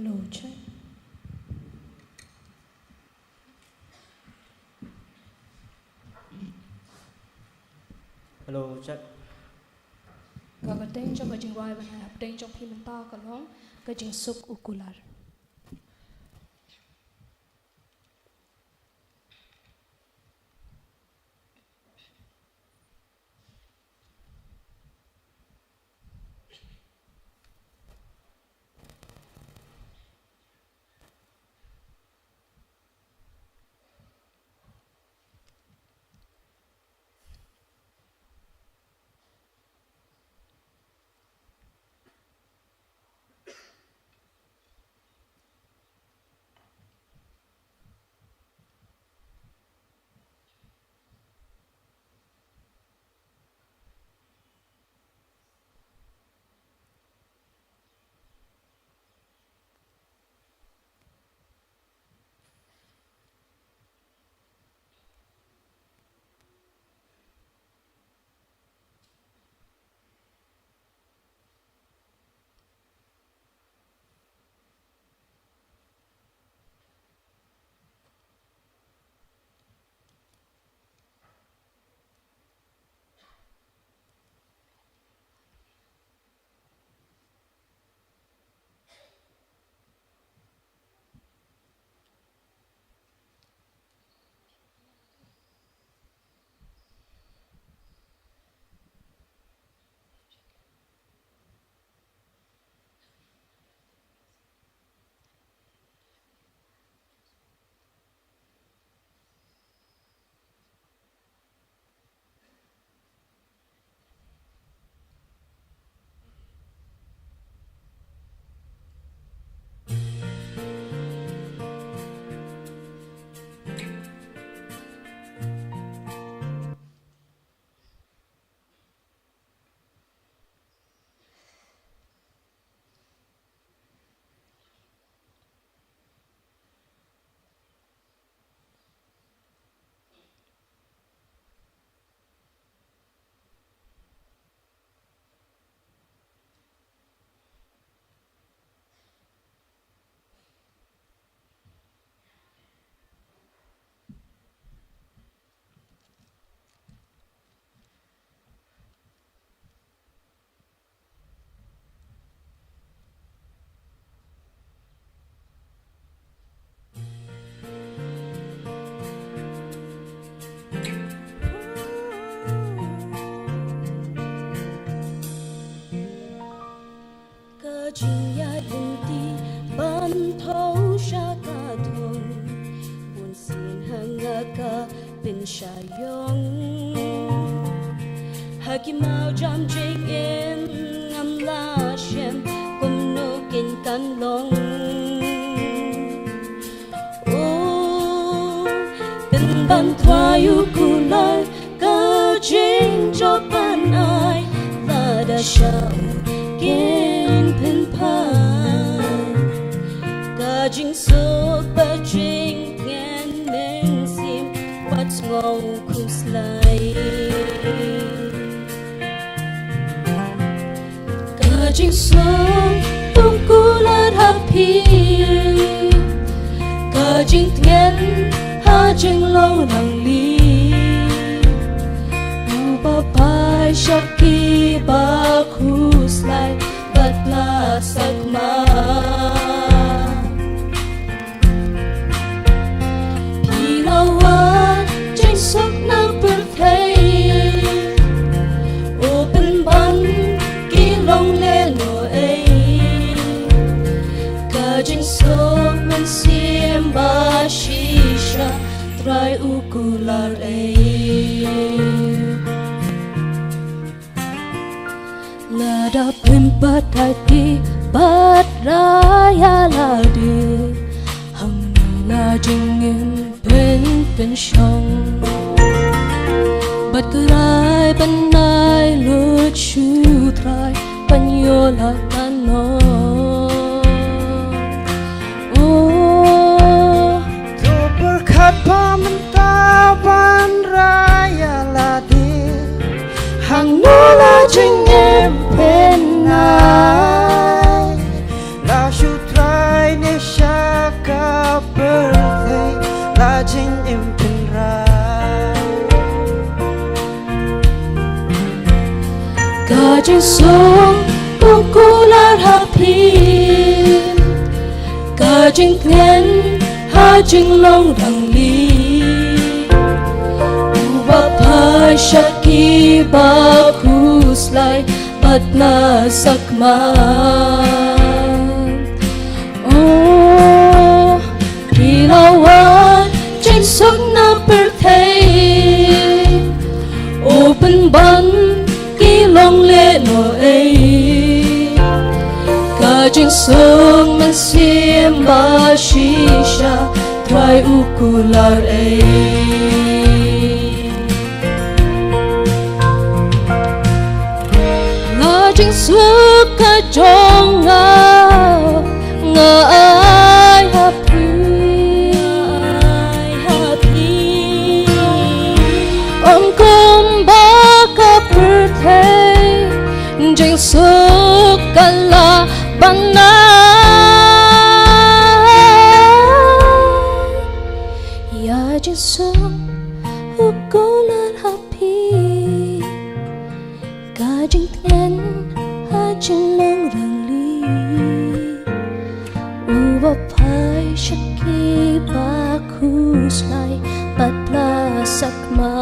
Hello, check. Hello, check. Cái tên trong cái trình bày và này tên trong khi mình ta có lóng cái trình sub ocular. Chính ya đừng ti ban thấu sa ca thong buồn xin hang ca bên sa yong hakimau jam jigen ngam la shem kum no kin kan long o bên ban thoa yu kulai ca jing cho ban ai la da shao Gen pen pai, ca jing so ba jing ngan men sim what's ngong kus lai. Ca jing so tung kulat happy, ca jing ngan ha jing lâu nang li, ba pai shaki ba kus lai. Batla sakma Pilawa Jeng sok nang berthei Open ban Kilong le no ei Ka jeng sok men siem ba shisha Try ukular ei Lada pempat hati bat raya ladi hang la jingin pen shong bat kerai panai lucu trai panyola tano oh tu berkat pamentapan raya ladi hang nula jingin penai la sutrai jing im pen ra ka jing song ukular happy ka jing tien ha jing long dang li wa phai shaki ba khuslai bat na sakma Ilawan trên sức na per thei open ban ki long le no ei ka jing sung man sim ba shisha twai ukular ei la jing suk ka jong nga ai happy Om kum ba ka perthei jing suk kala bana ya jing suk ukolan happy ka jing tien ha jing lang rang li uwa phai shaki ba khuslai patla sakma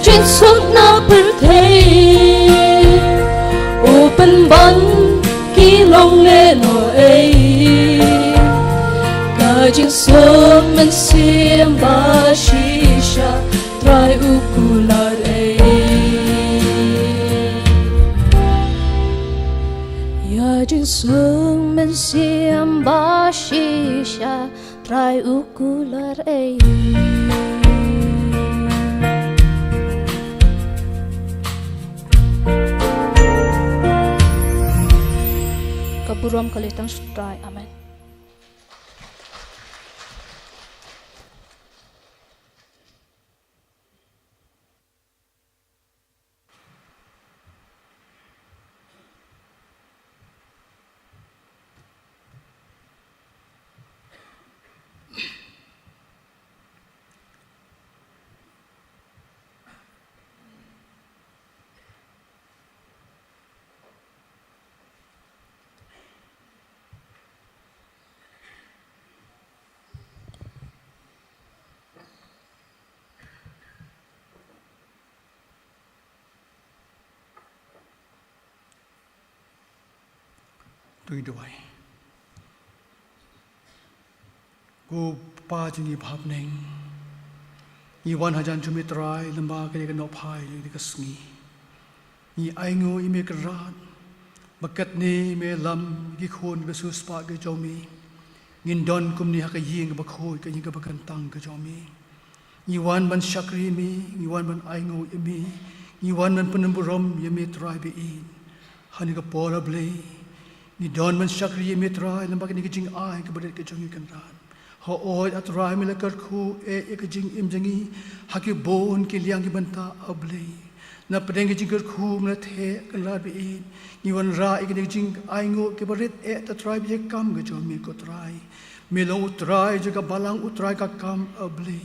trên suốt na per thei open ban ki long le no ei ka jing sum man sim ba shisha trai ukular ei ya jing sum man sim ba shisha trai ukular ei Kaburam kalitang sutray. Amen.ด้วยกูป้าจึงมีภาพหนึ่งยี่วันหาจันจุมิตรายลำบากกันกันนอพายเลยก็สงียี่ไองูอีเมกราดบักกัดนี้เมลำกี่คนก็สู้สปาก็จอมีงินดอนกุมนี้หักยิงกับบักโคยก็ยิงกับบักกันตังก็จอมียี่วันมันชักรีมียี่วันมันไองูมียี่วันมันปนบุรมยี่เมตรายไปอีฮันนี่ก็ปอลบเลยนี่ดอนมันชักรีเมตรายลำบากนี่ก็จริงไอก็บริเวณก็จงกันรานฮออยอัตรายมิลกัดคูก็จริงอิมจังงี้ฮักโบนกิเลียงกิบันตาอับเลยนับประเด็นก็จริงกัดคูมันเทกันลาดไปอีนี่วันรายก็จริงไองูก็บริเวณอัตรายไปกำก็จงมีก็ตรายมีลงอุตรายจะกับบาลังอุตรายกับกำอับเลย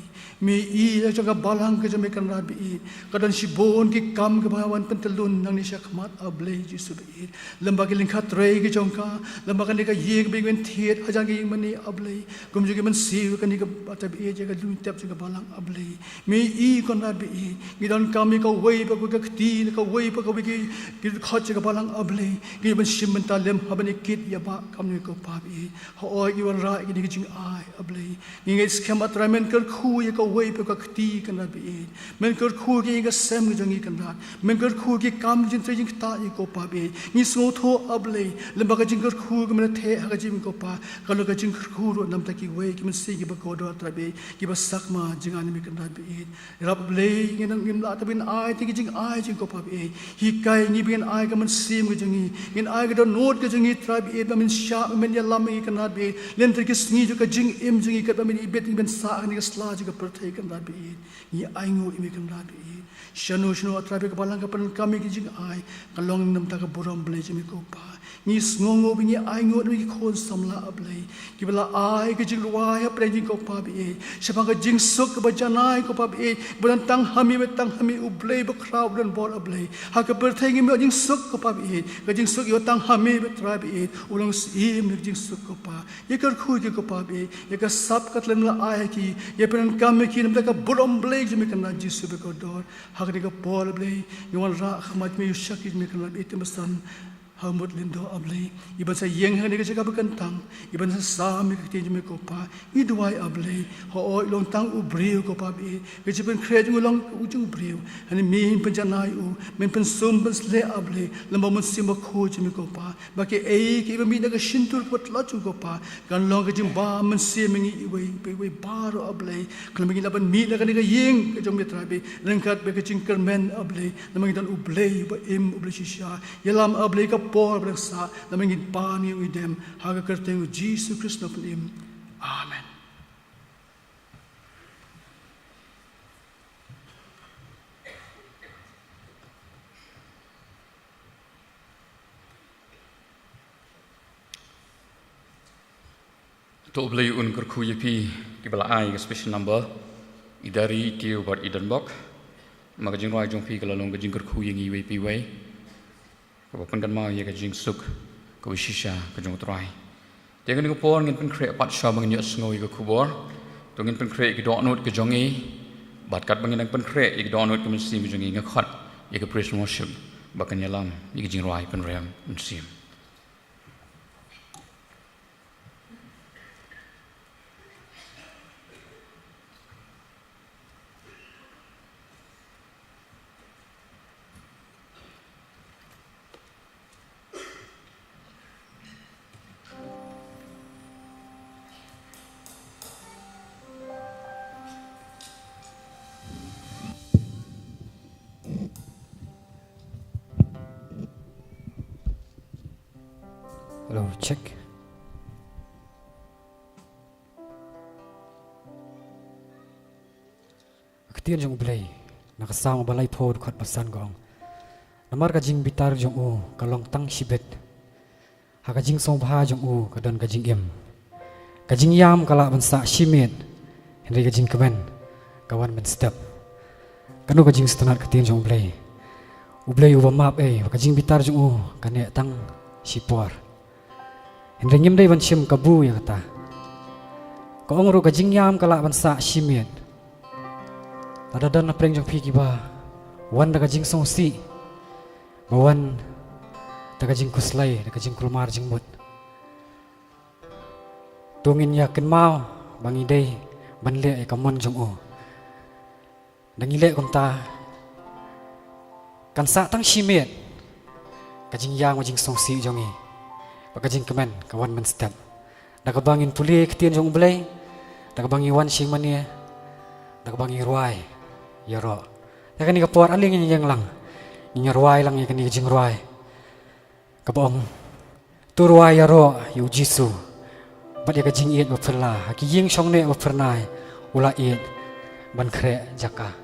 มีอีจะกับบาลังก็จะมีกันลาดไปอีกระดันชิโบนกิกำกับวันเป็นตะลุนนังนิชักมัดอับเลยจิสุบอีลำบากกิลิงขัดเรยก็จงกาลำบากกันนี่ก็ยิงไปเป็นเทียดอาจารย์ก็ยิงมันนี่อับเลยกุมจุกิมันซีวกันนี่ก็อาจจะไปอีจะก็ลุนเต็บจะกับบาลังอับเลยมีอีกันลาดไปอีกิดันกำมีก็เว้ยไปก็ตีแล้วก็เว้ยไปก็ไปกิขัดจะกับบาลังอับเลยกิมันชิมมันตาเล็มฮับนี่คิดยาบ้ากำนี่ก็พาไปอีฮออยวันรายกินี่ก็จริงไออับเลยยิ่งไอ้สแคมอัตรายมันเกิดคู่ยังก็เว้ยไปก็ตีกันลาดไปอีมันเกิดคู่ยังก็เซมก็จงงี้กันลาดมันเกิดคู่ยังกำจินเตยิงตายังก็พาไปนี่สงโทอับเลยลำบากจริงก็คู่ก็มันเทหากจริงก็พาก็เลยก็จริงคู่รวดนำตะกี้เว้ยกิมันซีกิบกอดอัตรายไปกิบสักมาจริงอันนี้มีกันลาดไปอีรับเลยงี้นั่งกินลาดแต่เป็นไอที่จริงไอจริงก็พาไปฮีไก่งี้เป็นไอก็มันซีมก็จงงี้งี้ไอก็โดนโนดก็จงงี้ตรายไปมันชามันยันลำอีกันลาดไปเล่นตะกี้งี้ก็จริงอิมจริงก็มันอีเบ็ดมันสาอันนี้ก็สลาจก็เปิดให้กันลาดไปงี้ไองูอีมีกันลาดไปชนูอัตรายไปกับพลังกับพลังกามีกิจงไอกันลองนำตากบุรมเบลจมีก็พา ni sngongo bi ni ai ngot ni khon samla ablei ki bala ai ke jing ruai ha prejing ko pa bi siapa ke jing suk ba janai ko pa bi bulan tang hami ublei ba crowd dan bol ablei ha ke berthengi me jing suk ko pa bi ke jing suk yo tang hami be tra bi ulang si me jing suk ko pa ye kar khu ki ko pa bi ye ka sap kat lem la ai ki ye pen kam me ki nem ka bulom blei je me kana jisu be ko dor ha ke ka bol ablei yo ra khamat me yushak me kana bi temasan hamut lindo ablei iban sa yeng hani ka jaga bekantang iban sa sami ka tinju me kopa i duai ablei ho oi long tang ubriu kopa bi ke jiben krej ngulong ujung ubriu hani min penjanai u men pensum pensle ablei lamba mun simba khoj me kopa ba ke ei ke iban mi na ka shintur pot lochu kopa kan long ka jim ba men se mengi wei baro ablei kan mengi laban mi na ka ni ka yeng ke jom me trabi lengkat be ke jingker men ablei lamang dan ublei ba im ublei shisha yelam ablei ka por bersa na mengin pani udem haga kerteng Jesus Kristus pelim. Amen. To beli un kerku yepi kibala ai special number idari tiu bar idanbok maka jing roi jong pi kala long jing kerku yang iwe pi wei Kapan kan mau ya kajing suk kawishisha kajong try. Dia kan kupor ngin pen create pat sha bangin yas ngoi ka kubor. To ngin pen create ki do note ka jongi. Bat kat bangin pen create ki do note ka mesti mi jongi ngakhat ya ka praise worship bakan yalam ya kajing roi pen ram mesti. Hello, check. Ketir jong blay, nakasama balay pod kot pasan gong. Namar kajing bitar jong u, kalong tang shibet. Hakajing song baha jong u, kadon kajing im. Kajing yam kala bansa shimit, henry kajing kemen, kawan men step. Kanu kajing setonat ketir jong blay. Ublay uba map kajing bitar jong u, kane tang shipor. Henry nyem day ban shim kabu yang kata. Kaong ru kajing yam kala bansa shimit. Tadadan na preng jong pi kiba. Wan da kajing song si. Bawan da kajing kuslay, da kajing kulmar jing mut. Tungin yakin mau bangi day ban le kamon jong o. Dangile konta. Kan sa tang shimit. Kajing yam kajing song si jongi. Kajing kemen kawan men step. Nakabangin puli ketian jong belai. Nakabangi wan sing mania. Nakabangi ruai. Yaro. Ya kan kapor aling yang lang. Inya ruai lang ya kan jing ruai. Kabong. Tu ruai yaro yu jisu. Bat ya kajing iet baperla. Haki ying song ne bapernai. Ula iet ban kre jaka.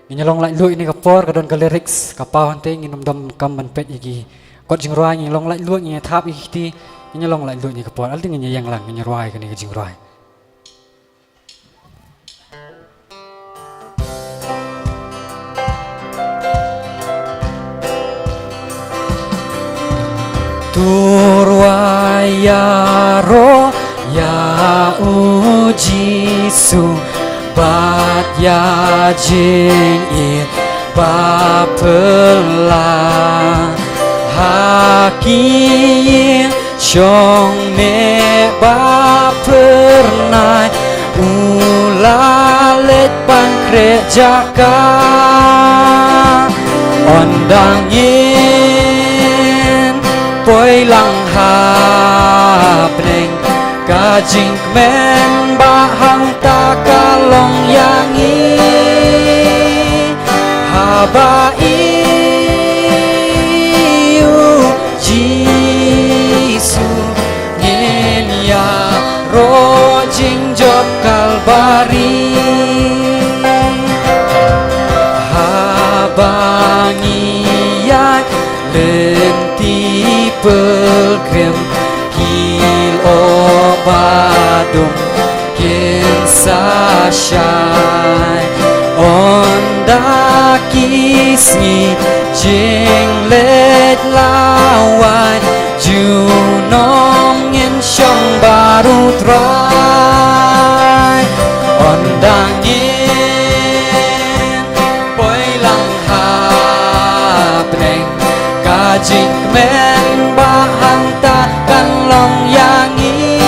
Inya long lai lu ini kapor kadon ka lyrics kapau hante nginum dam kam ban pet yagi. Kot jing ruai ni long lai luat ni thap ikti ni long lai luat ni kapor al ting ni yang lang ni ruai kan ni jing ruai Turwai ya ro ya u jisu bat ya jing it ba pelang Haki Syong me ba pernai Ulalet pangkre jaka Ondangin Poi lang hapneng Kajing men bahang takalong yangi Habai Jisu ngin ya rojing job kalbari habangi ya lenti pilgrim kil obadum kin sashai onda kisni jing let lawai junom ngin shong baru trai ondang ngin poi lang hapneng kajing men bahang takkan long yangi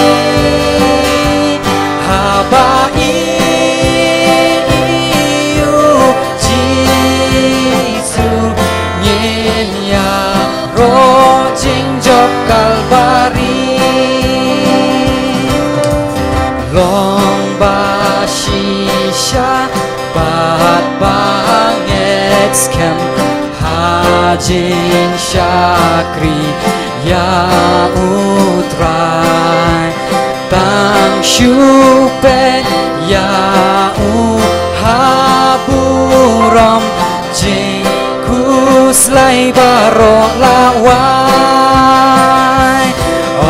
habai iu jisu nyen ya ro jing jok kalbari long ba shisha bat banget skem hajin syakri ya utrai tang syupe ya haburom jing kuslai barok lawai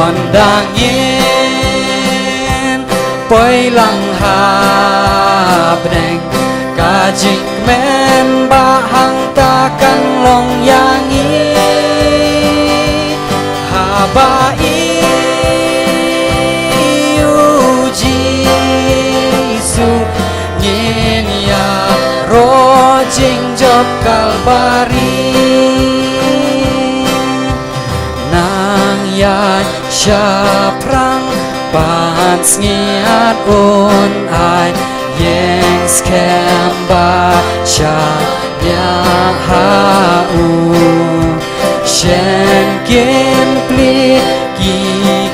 ondangin poi lang habneng kajing men bahang takkan long yangi habai ujisu nyen ya rojing jok kalbari nang yan syaprang pats ngiat un ai yang skemba syanya hau shen gimpli ki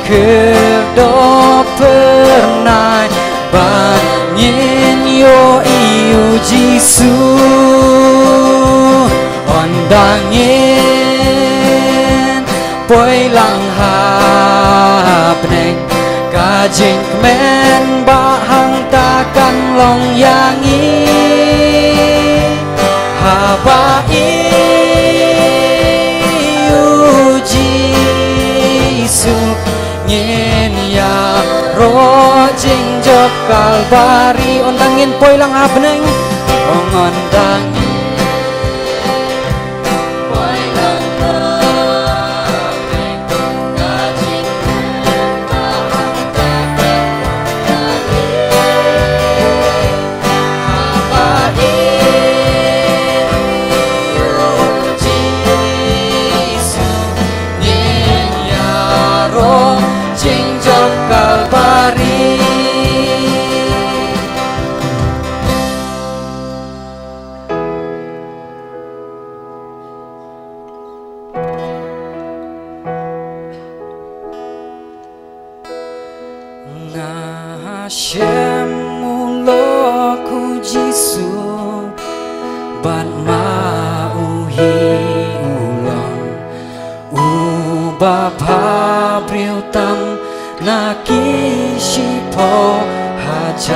kedop pernai ban nyin yo iu jisu ondangin poi lang hapneng kajing men bahang takkan long yangi habai ujisu nyen ya rojing jok kalbari ondangin poi lang hapneng ondangin Hashem muloku jisu ban mauhi ulong ubapa priutam nakishipo hajan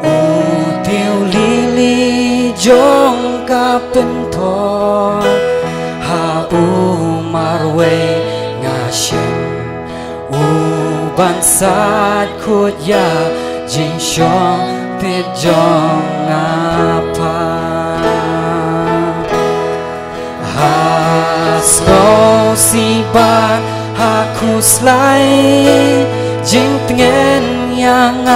utiu lili jong kapentor ha umarwe ngashem bansat khut ya jing shong pit jong apa hasno si ba haku slai jing tngen yang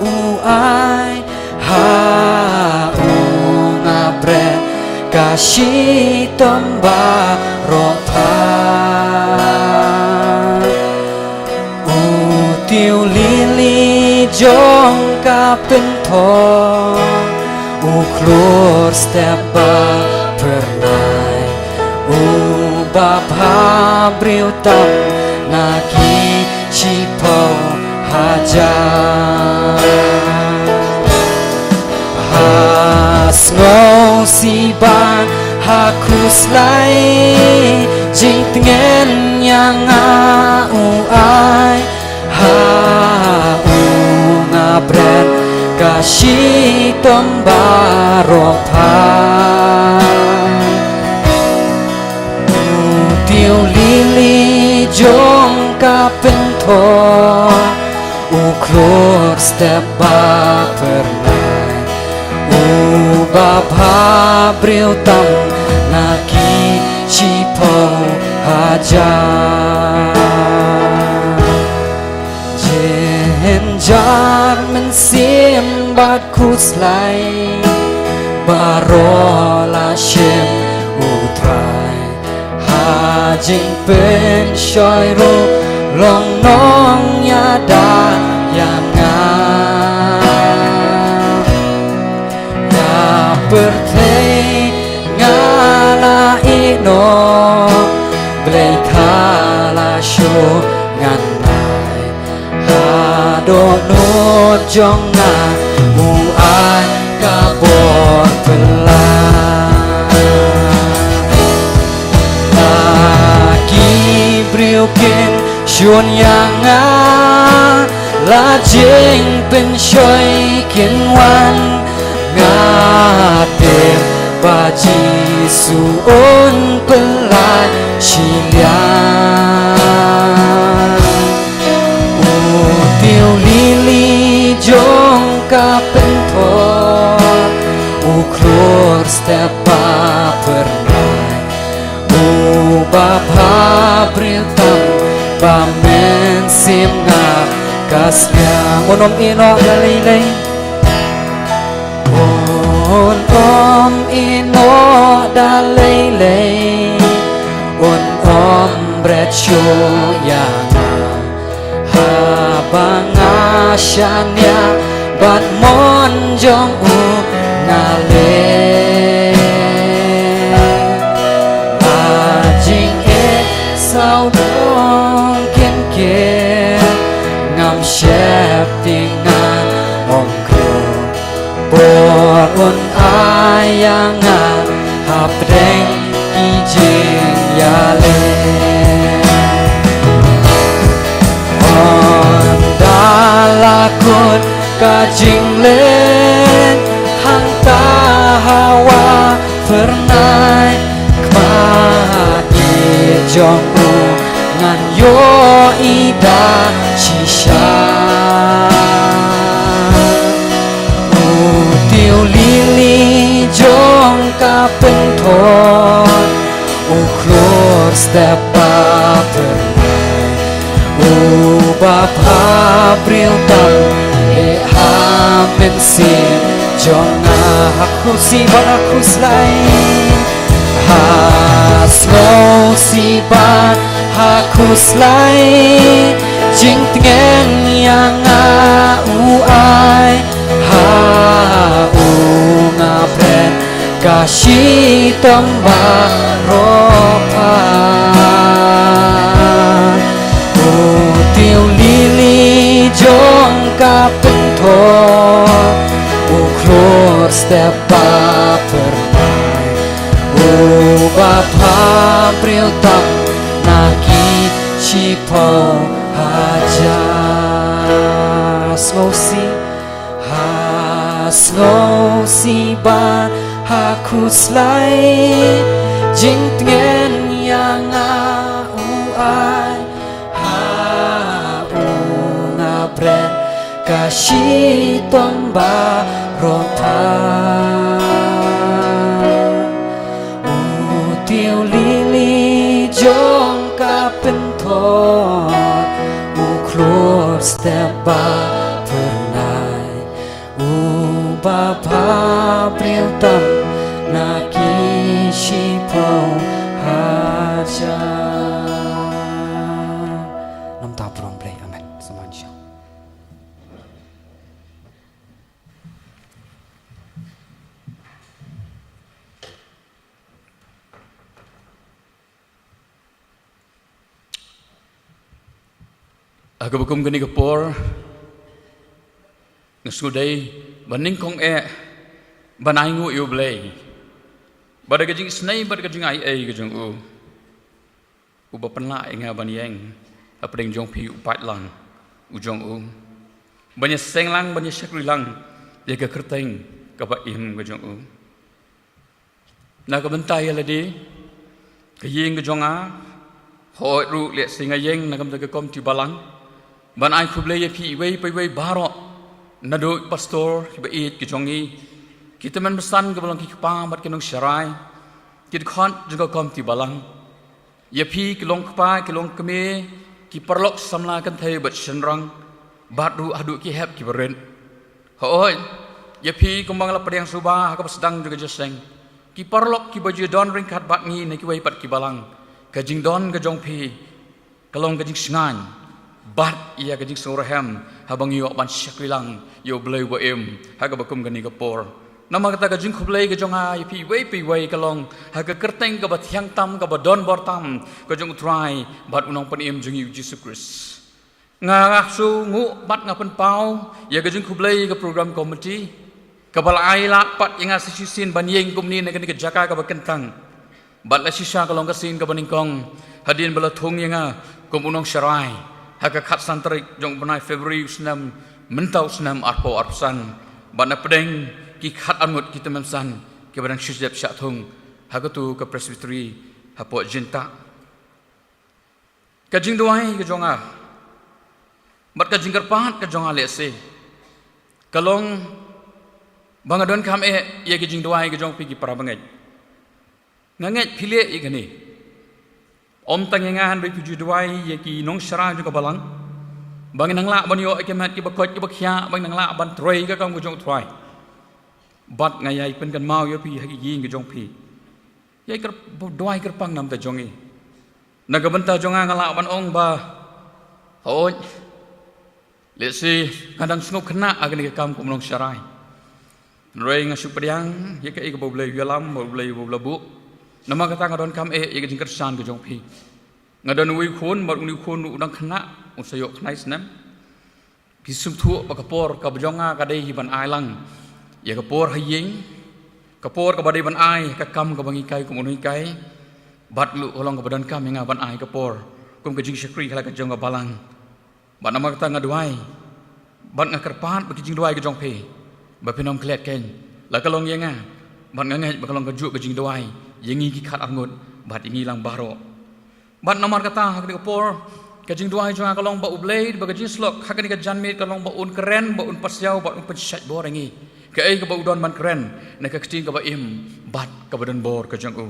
uai ha ngabre kashi tomba ropa tiêu lili jong kapentong uklur step ba pernai ubapa briutam naki cipo hajar hasno si ban hakus lai jing tngen yang uai ngabret kasih tombaropan kapentor uklur step ba pernai ubah bril tam naki cipau haja jenjar mensim bat kuslai barola shem utrai hajing pen shoy ro long nong yada yang ya pertei ngala ino blei kala sho nganai hado no jonga muai kabor pelan lagi briukin shun yang la jing pen shoy kin wan ngadem baji suun pelan silian utiu lili jong kapentor uklur step ba pernai ubah bril tam ba men sim nga kasnya monom ino lalilay om ino dalaylay om bret syo yang habang asyanya bat mon jong u ngale lajing sao dong ken ken ngam shep tingan om kro bor un ayangan hapdeng kijing yale on dalakun kajing len hang ta hawa pernai kmai jong u ngan yo ida shisha utiu lili jong kapentor uklur step ba pernai ubah bril tam mensin jonga aku si ban aku selain hasmo si ban aku selain jing tengen yang uai ha ngapren kasih tomba ropa utiu lili jong kapentor uklur step ba pernai ubah bril tam naki cipau haja hasngosi ban aku selai jing tengen yang uai ngapren kasih tomba rota utiu lili jong kapentor uklur step ba pernai ubah bril tam naki shipau haja nam ta prom play amen samanjo Agabakum gani kapor ngasudai baning kong banaingu yu blay bada gajing snai bada gajing ai gajing u bapenla inga banieng apdeng jong pi upat lang ujong banya seng lang banya syakri lang ya ka kerteng ka ba im gajong na ka bentai ladi ka ying gajong hoi ru liat singa yeng na kam ta kom ti balang ban ai khuble ye phi wei pai wei baro na do pastor ki ba it ki jongi kita men besan ke balang ki pa bat ke nong syarai ki khon juga kom ti balang ye phi ki long pa ki long keme ki perlok samla kan thai bat senrang bat ru adu ki hep ki beren hoi ye phi kumbang la pedang subah ka sedang juga jeseng ki perlok ki baju don ring khat bat ngi ne ki wei pat ki balang ka jing don ka jong phi kalong ka jing sngan bat ia ka jing sorahem habang yo ban syakwilang yo blei wa em ha ka bakum ka ni ka por nama kata ka jing khublei ka jong ai phi wei pi wei kalong ha ka kerteng ka bat hyang tam ka ba don bor tam ka jong try bat unong pan em jing yu Jesus Christ nga su ngu bat nga pen pau ya ka jing khublei ka program committee ka bal ai lat pat inga sisin ban yeng kum ni ne ka ni ka jaka ka ba kentang bat la sisa kalong ka sin ka baning kong hadin bala thong yenga kum unong syarai ha ka khat santrik jong banai Februari snam mentau snam arpo arpsan bat na pedeng ki khat angut kita memsan ke badang syujab syak thung ha ka tu ka presbytery ha po jinta ka jing duai ka jonga bat ka jing karpat ka jonga le se kalong bangadon kam ye ka jing duai ka jong pi ki para bangai nganget phile i gani om tangengan be pi duai ye ki nong syara ju ka balang bangin nang la ban yo ke mat ki ba khot ki ba khya bang nang la ban troi ka kam ka jong troi bat ngayai pen kan mau yo pi hagi ying ke jong pi yai ker doai ker pang nam ta jongi naga benta jonga ngala ban ong ba hoi le si kadang sngop khna agni ke kam kum long syarai rei ngasu pediang ye ke ik bo blei yalam bo blei bo labu nama kata ngadon kam ye ke jing kersan ke jong pi ngadon wi khon ba uni khon udang khna usayok khnai snam pi sum thu ba kapor ka jonga ka dei ban ai lang ya kapor haying kapor ka badai ban ai ka kam ka bangi kai ku munui kai bat lu olong ka badan kam nga ban ai kapor kum ka jing syakri kala ka jong ka balang bat nama kata ngaduai bat ngakerpat ba jing duai ka jong pe ba pinom klet ken la kalong yenga bat ngangai ba kalong ka ju ka jing duai yengi ki khat angut bat ingi lang baro bat nama kata ka kapor ka jing duai jong kalong ba ublei ba ka jing slok ka ka janmit kalong ba un keren ba un pasyau ba un pensat borengi ka ai ka ba udon man keren na ka kting ka ba im bat ka badan bor ka jang u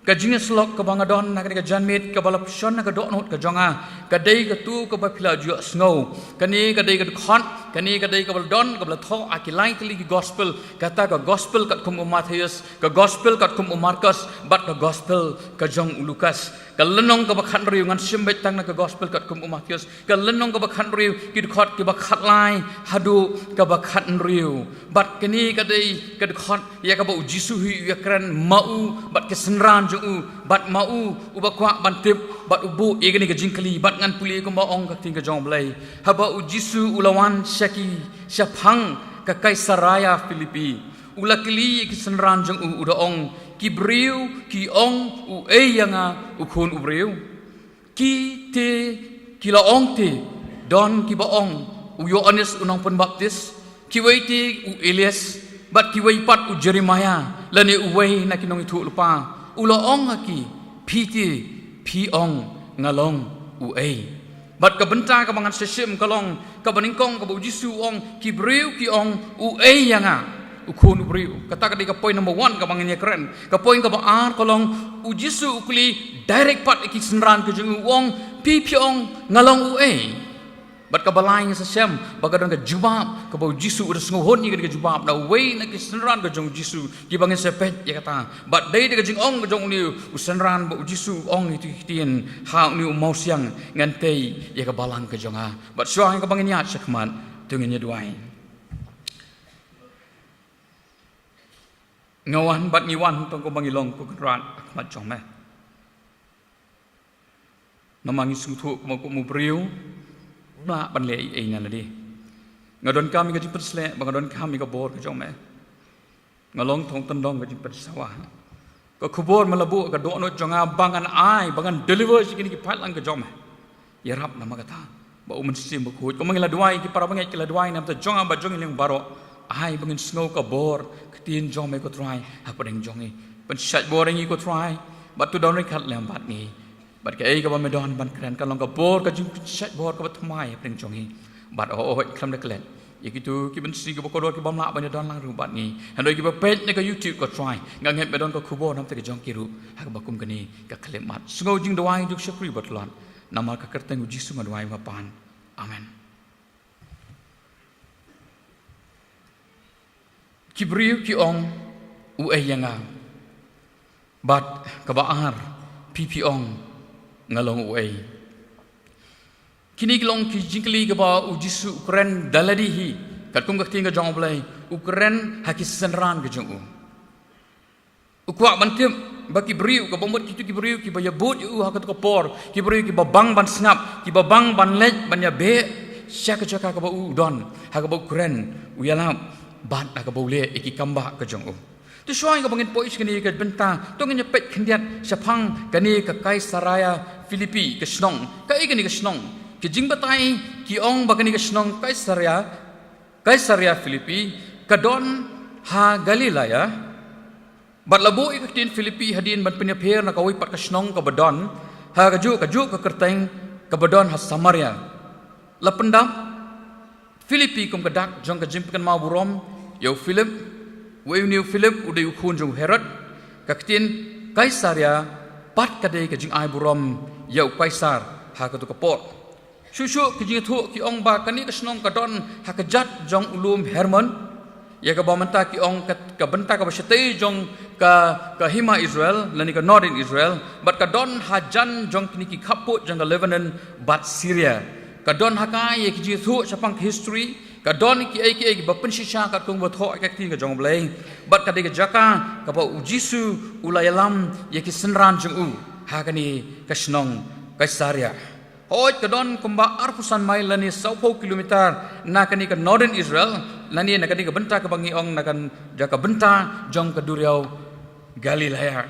ka jing slok ka bangadon na ka janmit ka balap shon na ka do not ka jonga ka dei ka tu ka ba phila ju snow ka ni ka dei ka khon ka ni ka dei ka bal don ka bal tho akilai tli ki gospel kata ka gospel kat kum Mattheus ka gospel kat kum Markus bat ka gospel ka jong Lukas ka lenong ka ba khan riu ngan simbet tang na ka gospel kat kum Mattheus ka lenong ka ba khan riu ki khot ki ba khat lai hadu ka ba khan riu bat ka ni ka dei ka khot ya ka ba jisu hu ya kran mau bat ke senran jong u bat mau u ba kwa ban tip bat ubu egani ka jingkali bat ngan puli ko ma ong ka ting ka jong blai haba u jisu ulawan syaki syapang ka kaisaraya Filipi ulakili ki senran jong u uda ong ki briu ki ong u eyanga u khon u briu ki te ki la ong te don ki ba ong u Yohanes unang Pembaptis ki wei te u Elias bat ki wei pat u Jeremiah lani u wei na ki nong itu lupa u la ong ki pi te pi ong ngalong u ei bat ka benta ka bangan sesim kalong ka baningkong ka bu Jisu ong ki briu ki ong u eyanga ukun briu kata ka ka point number 1 ka bangnya keren ka point ka ba ar kolong u Jisu ukli direct pat ki senran ke jung wong pi piong ngalong u ei bat ka balai sa sem bagadon ka jubab ka ba Jisu udah ngohon ni ka jubab na wei na ki senran ka jung Jisu ki bangin sepet ya kata bat dei ka jing ong ka jung ni u senran ba Jisu ong itu kitien ha ni u mau siang ngantei ya ka balang ka jung ha bat syang ka bangin ya sakman tungnya duai ngawan bat ngiwan tong ko bangilong ko kran akmat jong me namangi suthu ko mu briu la ban le ai na di ngadon kami ka jipet sle bangadon kami ka bor ka jong me ngalong thong tan dong ka jipet sawa ka khubor malabu ka do no jonga bangan ai bangan deliver sikini ki phat lang ka jong me ya rap nama kata ba uman sim ko ko mangila duai ki para bangai ki la duai nam ta jonga ba jong ling baro ai bangin snow ka bor tin jong me ko try ha padeng jongi pen shat boring ko try but to don kat lam bat ni บัดก็ก็บ่ไม่ดอนบันแกรนกันลองกับโบดก็จึงเช็ดบอดก็บ่ทำไมเพลงจงฮีบัดโอ้ยคำเด็กเล็กอีกตัวกิบันซีก็บอกว่ากิบอมละบันดอนลังรูบัดนี้ฮันโดยกิบเป็ดนี่ก็ YouTube ก็ try งานเห็นไปดอนก็คูโบน้ำแต่ก็จงกิรุหากบักคุมกันนี่ก็เคลมมัดสงจึงดวายดุกชักรีบัดหลอนนามาก็เกิดแต่งอุจิสุมาดวายมาปานอาเมนกิบริวกิองอุเอยังาบัดกับอาร์พีองงาลงอุเอkini kelong ki jingkli ke ba ujisu Ukraine daladi hi kat kum ka tinga jong blai Ukraine haki senran ke jong ukwa bantim baki briu ke bomot kitu ki briu ki ba yabut yu hakat ko por ki briu ki ba bang ban snap ki ba bang ban lej ban ya be syaka chaka ka ba u don haka ba Ukraine u yalam ban ka ba le iki kamba ke jong tu shoi ka bangin pois kini ke benta to ngin pet khindiat sapang kani ka Kaisaraya Filipi ke snong ka ikani ke snong ki jing batai ki ong bagani ka snong Kaisaria Filipi kadon ha Galilaya bat labu ikatin Filipi hadin ban penyaper na kawai pat ka snong ka badon ha kaju ka kerteng ka badon ha Samaria lapendam Filipi kum kadak jong ka jimpikan mau burom yo Philip new Philip udai ukhun jong Herod kaktin Kaisaria pat kadai ka jing ai burom yo Kaisar ha ka tu ka pot Shushu kijing thu ki ong ba kani ka snong ka don hakajat jong ulum Hermon ya ka bamanta ki ong ka benta ka basete jong ka hima Israel lani ka northern Israel but ka don hajan jong kini ki khaput jong ka Lebanon but Syria ka don hakai ki ji thu sapang history ka don ki ai ba pensisha ka kung ba tho ka tin ka jong bleng but ka de ka jaka ka ba ujisu ulayalam ya ki senran jong u ha kani ka snong Kaisaria Hoy kadon kumba arpusan mile lani 10 kilometer na kani ka northern Israel lani na kani ka benta ka bangiong na kan jaka benta jong ka duriaw Galilea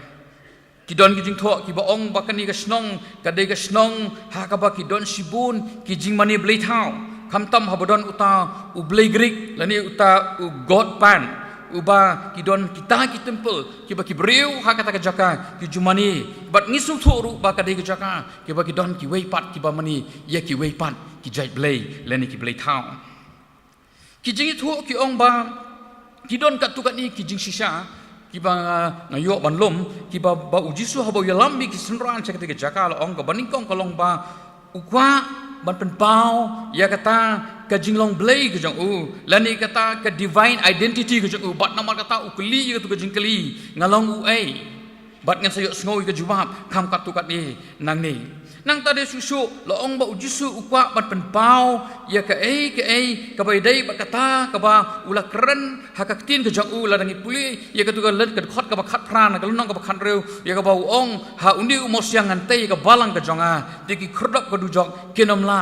kidon kijing tho ki baong ba kani ka snong kadai ka snong ha ka ba kidon sibun kijing mani blai thau kamtam habodon uta u blai Greek lani uta u god pan uba kidon kita ki temple ki ba ki breu ha kata ka jaka ki jumani bat ngisu thoru ba ka de ka jaka ki ba ki don ki wei pat ki ba mani ya ki wei pat ki jai blai leni ki blai thau ki jing thu ki ong ba ki don ka tu ka ni ki jing shisha ki ba ngayo ban lom ki ba ujisu ha ba yalam bi ki sunran cha ka jaka la ong ka baning kong kalong ba ukwa ban pen pau ya kata ka jinglong blai ka jong u lani kata ka divine identity ka jong u bat namar kata ukli ka tu ka jingkli ngalong u ai bat ngan sayo snoi ka jubab kham kat tu kat ni nang ni nang tade susu lo ong ba ujisu ukwa ban pen pau ya ka ka bai dai bat kata ka ba ula kren hakaktin ka jong u la dangi puli ya ka tu ka let ka khot ka ba khat pran ka lunong ka ba khan reu ya ka ba ong ha undi umos yang ngantai ka balang ka jonga tiki khrdop ka du jok kinom la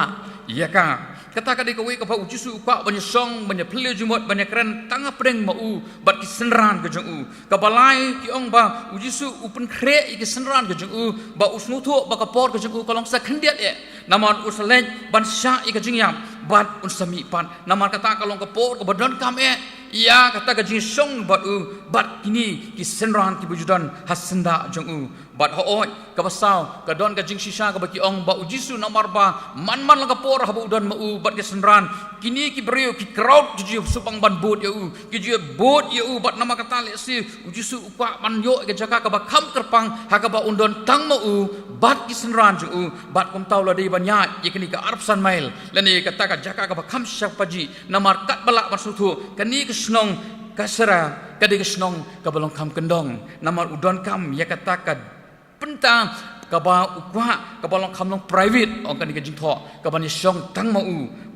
ya ka kata ka de ka we ka ba ujisu ukwa ban song ban pleu jumot ban kren tanga preng mau bat ki senran ka jong u ka balai ki ong ba ujisu upen kre ki senran ka jong u ba usnu thu ba ka por ka jong u kalong sa khandiat e naman usaleng ban sha i ka jingyam bat unsami pan naman kata kalong ka por ka badon kam e ya kata ka jing song bat u bat kini ki senran ki bujudan hasenda jong u bat hooi ka basau ka don ka jing shisha ka baki ong ba ujisu namar ba man la ka por ha udan mau bat ke senran kini ki breu ki crowd ji supang ban bot ya u ki ji bot ya u bat nama kata le si ujisu ukwa man yo ke jaka ka ba kham terpang ha ka ba undon tang mau bat ki senran ju u bat kum tau la dei banyak ye kini ka arpsan mail lani kata ka jaka ka ba kham syapaji namar kat balak masuthu kani ke snong kasara kadi ke snong ka balong kham kendong namar udon kam ya kata ka pentang kaba ukwa kaba long kamlong private ong kan jing tho kaba ni song tang mau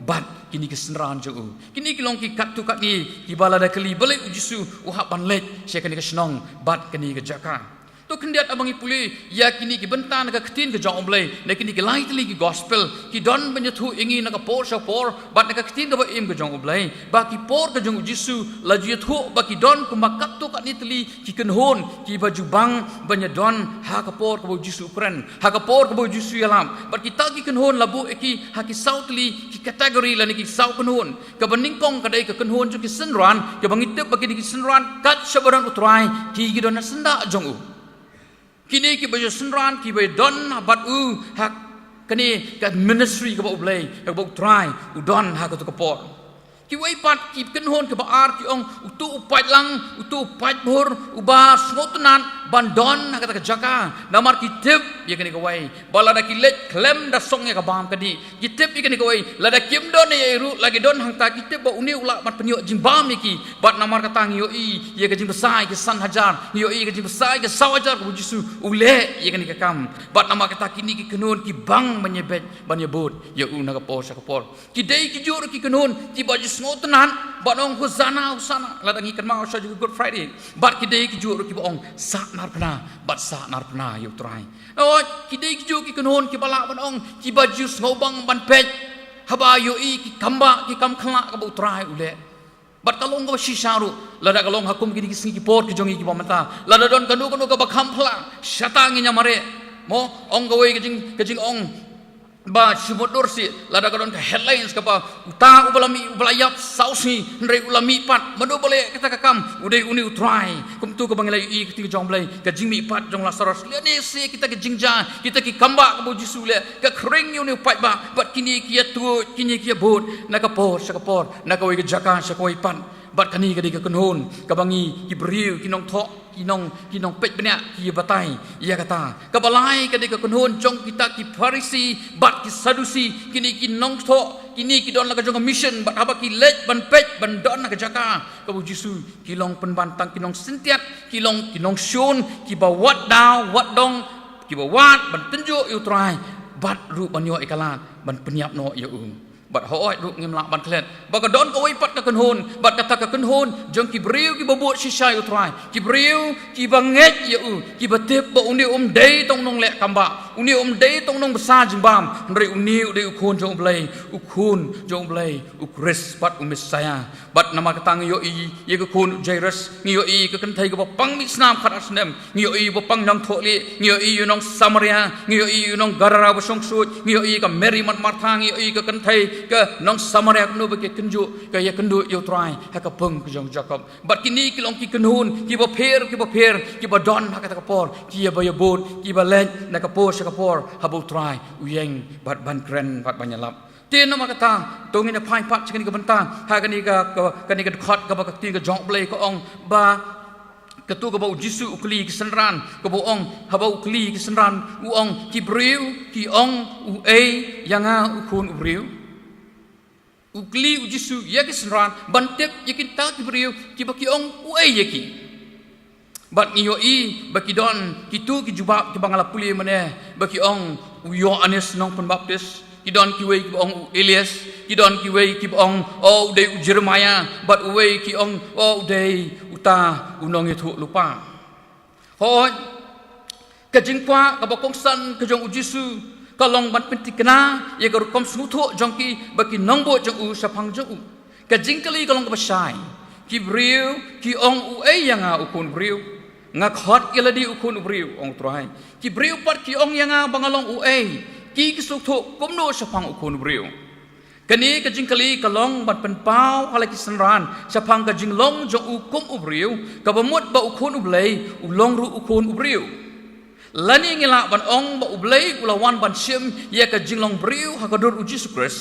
bat kini ke senran jo kini kilong ki kat tu kat ni ki bala da kali balik ujisu uha ban lek she kan ke snong bat kini ke jaka to kendiat abangi puli ya kini ki bentan ka ktin ke jong blai ne kini ki lai tli ki gospel ki don benyathu ingi na ka por sha por bat na ka ktin ka ba im ke jong blai ba ki por ke jong jisu la ji thu ba ki don ku makat tu kat ni tli ki ken hon ki baju bang benyadon ha ka por ka bo jisu kren ha ka por ka bo jisu yalam bat ki ta ki ken hon labu eki ha ki sau tli ki kategori la ni ki sau ken hon ka baning kong ka dai ka ken hon ju ki senran ka bangi te ba ki senran kat shabaran utrai ki don na senda jong u kini ki baju senran ki baju don bat hak kini ka ministry ka ba ublay ka ba try udon hak tu kapor ki wai pat ki kenhon ka ba ar ki ong utu upat lang utu upat bur uba snotunan bandon hak ka jaka namar ki tip ya kini ka wai balada ki let klem da song ya ka bam kadi ki tip ya kini ka wai lada kim don ya ru lagi don hang ta ki tip ba uni ula mat penyo jimbam ki bat namar ka tang yo i ya ka jim besai ki san hajar yo i ka jim besai ki sawajar ku jisu ule ya kini ka kam bat namar ka ta kini ki kenhon ki bang menyebet ban ya bot ya u na ka por sa ka por ki dei ki jor ki kenhon ki baju snotunan bat ong husana lada ngi kan mau sa Good Friday bat ki dei ki jor ki ong sa narpna bat sa narpna yo try oh ki dei ki jor ki kenhon ki bala ban ong ki baju ngobang ban pej haba yo i ki kamba ki kam khla ka bu try ule bat kalong ka shisharu lada kalong hakum ki ki singi por ki jongi ki pamata lada don kanu ka bakham phla shatangi nyamare mo ong gawai kejing ong ba sumodor si lada kadon ka headlines ka pa uta ubalayap sausi ndrei ulami pat mado bole kita ka kam udai uni utrai kum tu ka bangalai i kita jong blai ka jingmi pat jong lasaros le ne se kita ka jingja kita ki kamba ka boji sule ka kring uni pat ba bat kini kia tu kini kia bot na ka por sa ka por na ka wai ka jaka sa ko pat bat kani ka di ka kunhon ka bangi ki briu ki nong tho kinong pet benya ki batai ia kata kabalai ka di ka kunhon jong kita ki farisi bat ki sadusi kini ki nong tho kini ki don la ka jong mission bat haba ki let ban pet ban don na ka jaka ka bu jisu ki long penbantang ki nong sentiat ki long shun ki ba wat daw wat dong ki ba wat ban tenjo yu trai bat ru ban yo ikalat ban penyap no ya bat hooi ru ngim lak ban klet ba ka don ka wai pat ka kunhon bat kata ka kunhon jong ki briu ki babot shisha yu trai ki briu ki banget ya ki batip ba uni dei tong nong lek kamba uni dei tong nong besar jimbam ndrei uni dei ukun jong blai ukris bat umis saya bat nama katang yo i ye ka kun jairus ngi yo i ka kan thai ka pang mi snam khat asnem ngi yo i pang nang tholi ngi yo i yu nong samaria ngi yo i yu nong garara ba song sut ngi yo i ka mary mat martha ngi yo i ka kan thai ka nong samaria no ba ke kenju ka ya kendu yo try ha ka pung ka jong jakob bat kini ki long ki kenhun ki ba pher ki ba don ha ka ta por ki ya ba ya bot ki ba len na ka por sa ka por ha bu try uyeng bat ban kren bat banyalap tin nama kata tongin na phai pat chikani ka bantang ha kani ka khot ka ba ka ti ka jong blai ka ong ba ketu ka ba jisu ukli ki senran ka ba ong ha ba ukli ki senran u ong ki briu ki ong u ei yanga ukun u briu ukli u jisu ya ki senran bantep yakin ta ki briu ki ba ki ong u ei yaki bat ngiyo i ba ki don ki tu ki jubab ki bangala puli mane ba ki ong u Yohanes nong penbaptis kidon ki wei ki ong Elias kidon ki wei ki ong o dei Jeremiah bat wei ki ong o dei uta unong itu lupa hoi ka jingkwa ka bokong san ka jong ujisu ka long ban pentikna ye ka rukom snutho jong ki baki nongbo jong u sapang jong u ka jingkali ka long ka basai ki briu ki ong u ei yanga ukun briu ngakhot iladi ukun briu ong trai ki briu pat ki ong yanga bangalong u ei ki kisuk thuk kumno sapang ukun briu kani ka jingkali ka long ban penpau hala ki senran sapang ka jinglong jong ukum ubriu ka bamut ba ukun ublei ulong ru ukun ubriu lani ngila ban ong ba ublei ulawan ban sim ya ka jinglong briu ha ka dur uji sukres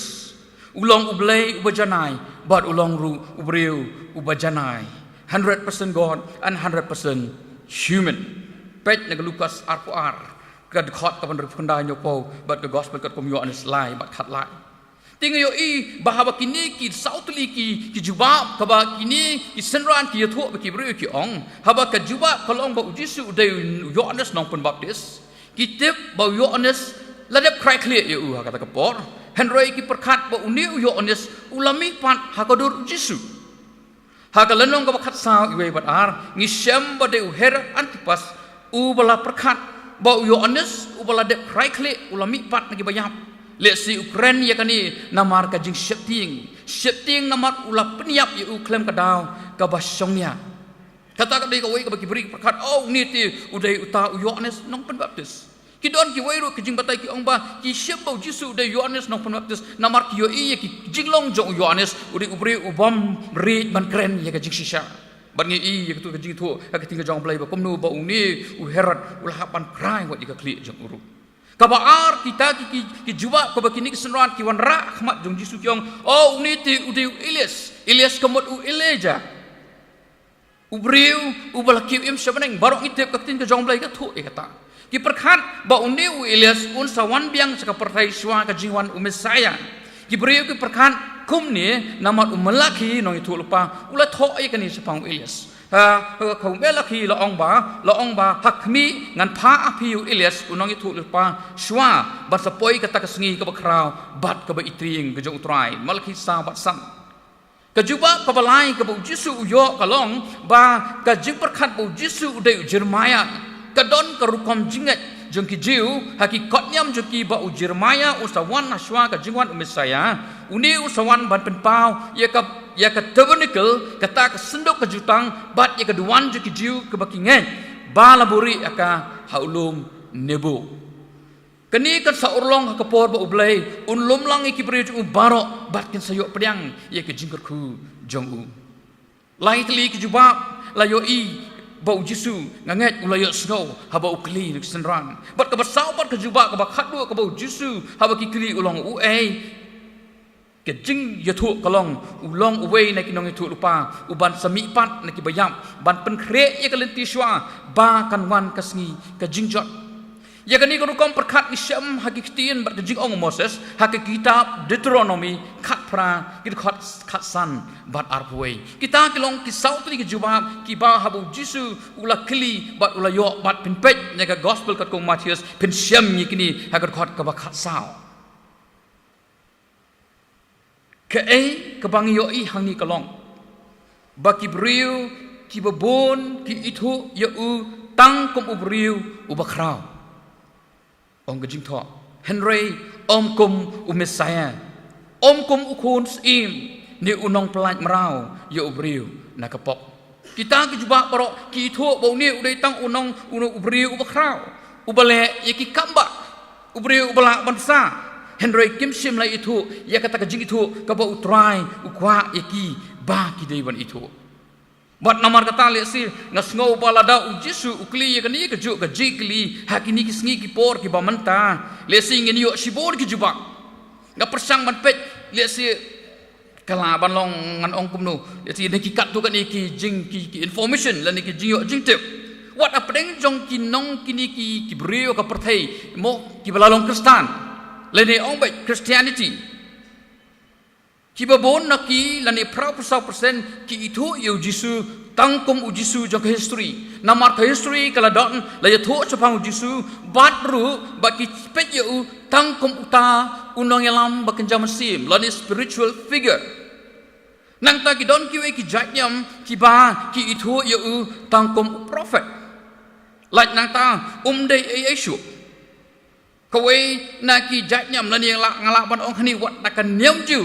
ulong ublei ubajanai bat ulong ru ubriu ubajanai 100% God and 100% human pet na Lukas R4R kad khot ka ban rukunda nyopo bat ka gospel kat kom Yohanes lai bat khat lai tingayo i bahaba kini ki sautli ki jubab ka ba kini ki senran ki yathu ba ki bru ki ong haba ka jubab kalong ba ujisu de Yohanes nong pen baptis ki tip ba Yohanes ladap krai clear yu ha kata ka por henroi ki perkhat ba uni Yohanes ulami pat ha ka dur ujisu ha ka lenong ka ba khat sa iwe bat ar ngi syam ba de her antipas u bala perkhat ba Yohanes ubala de kraikle ulami pat nagi bayap le si Ukraine ya kani namar ka jing shifting namar ula peniap ya u klem ka daw ka basongnya kata ka dei ka wei ka bagi beri perkat oh ni ti udai uta Yohanes nong penbaptis kidon ki wei ru ki jing batai ki ong ba ki shebau jisu de Yohanes nong penbaptis namar ki yo i ki jinglong jong Yohanes udai ubri ubam ri ban kren ya ka jing shisha ban ngi i ya tu ka jing thu ka ting ka jong blai ba kom nu ba uni u herat u lahapan krai wat ka kli jong uru ka ba ar kita ki juwa ko ba kini kesenran ki wan ra khmat jong jisu kyong oh uni ti u Elias kamot u Elijah u briu u bal ki im shabaneng barok itep ka tin ka jong blai ka thu e kata ki perkhat ba uni u Elias un sawan biang saka pertai shwa ka jingwan u Messiah ki briu ki perkhat kum ni namat umalaki nong itu lupa ulah thok ai kani sepang Elias kau melaki la ong ba hakmi ngan pha apiu Elias unong itu lupa shwa bat sapoi kata kesengi ke bakrau bat ke ba itring ke jong utrai malaki sa bat sam ke juba ke balai ke bu Jisu uyo kalong ba ke jing perkhat bu Jisu udai Jeremiah ke don ke rukom jingat jong ki jiu hakikat nyam jong ki ba u Jeremiah usawan shwa ke jingwan Messiah uni usawan ban penpau ya ka tabernacle kata ka sendok ke jutang bat ya ka duan je ki jiu ke bakingen balaburi aka haulum nebo kani kan saurlong ka por ba ublai unlum lang ki bri ju barok bat kin sayok pedang ya ke jingker ku jong u lai tli ki jubab la yo i bau Jisu nganget ulayok snow haba ukli nek senran bat ka basau bat ka juba ka bakhat du ka bau Jisu haba ki kli ulong u ke jing yathu kalong ulong uwei na kinong yathu lupa uban sami pat na kibayam ban pen kre ye kalenti shwa ba kan wan kasngi ka jingjot ya kani ko kom perkhat ni syam hakiktin bat jing ong Moses hak kitab Deuteronomy khat pra kit khat san bat arpwei kita kilong kisau tli ke jubab ki ba habu Jisu ula kli bat ula yo bat pin pet ya ka gospel kat ko Matius pin syam ni kini hak khat ka ba khat sao ke bangi yo i hangi kalong baki briu ki babon ki itu ya u tang kom ubriu u bakrau ong gajing tho Henry om kom u Messiah om kom u kun im ni unong pelaj merau ya ubriu na kapok kita ki juba parok ki itu bau ni udai tang unong ubriu u bakrau u bale ya ki kamba ubriu u balak bansa Henry Kim Sim lai itu ya kata kajing itu kaba utrai ukwa yaki ba ki dewan itu bat namar kata le si ngasngau balada u Jisu ukli ya kani ka ju ka jikli hakini ki sngi ki por ki bamanta le si ngin yo sibor ki juba nga persang man pet le si kala ban long ngan ong kumno le si ne ki kat tu kan ki jing ki information la ni ki jing yo jing tip wat apdeng jong ki nong kini ki brio ka perthai mo ki balalong Kristan lene ong baik Christianity ki babon na ki lane prau persen ki itu yo Jisu tangkum u Jisu jong history namar ka history kala don la ya tho chapang u Jisu bat ru ba ki pet yo tangkum uta unong elam ba kenjam sim lane spiritual figure nang ta ki don ki we ki jatnyam ki ba ki itu yo tangkum prophet like nang ta dei Yesu kawai naki jatnyam lani yang ngalak ban ong hani wat nakan niam ju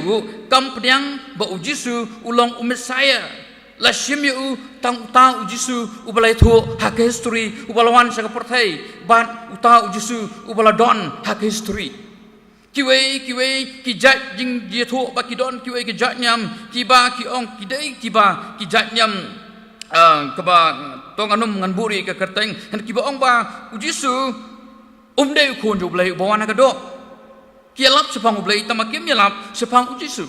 kam pedang ba u Jisu ulong Messiah la shim yu tang uta u Jisu ubalai thu hak history ubalawan saka perthai ban uta u Jisu ubala don hak history kiwei ki jat jing dia thu ba ki don kiwei ki jatnyam ki ba ki ong ki dei ki ba ki jatnyam ka ba tong anum ngan buri ka kerteng han ki ba ong ba u Jisu dei kun ju blai bawana ka do kialap sepang blai tamakim yalap sepang Jisu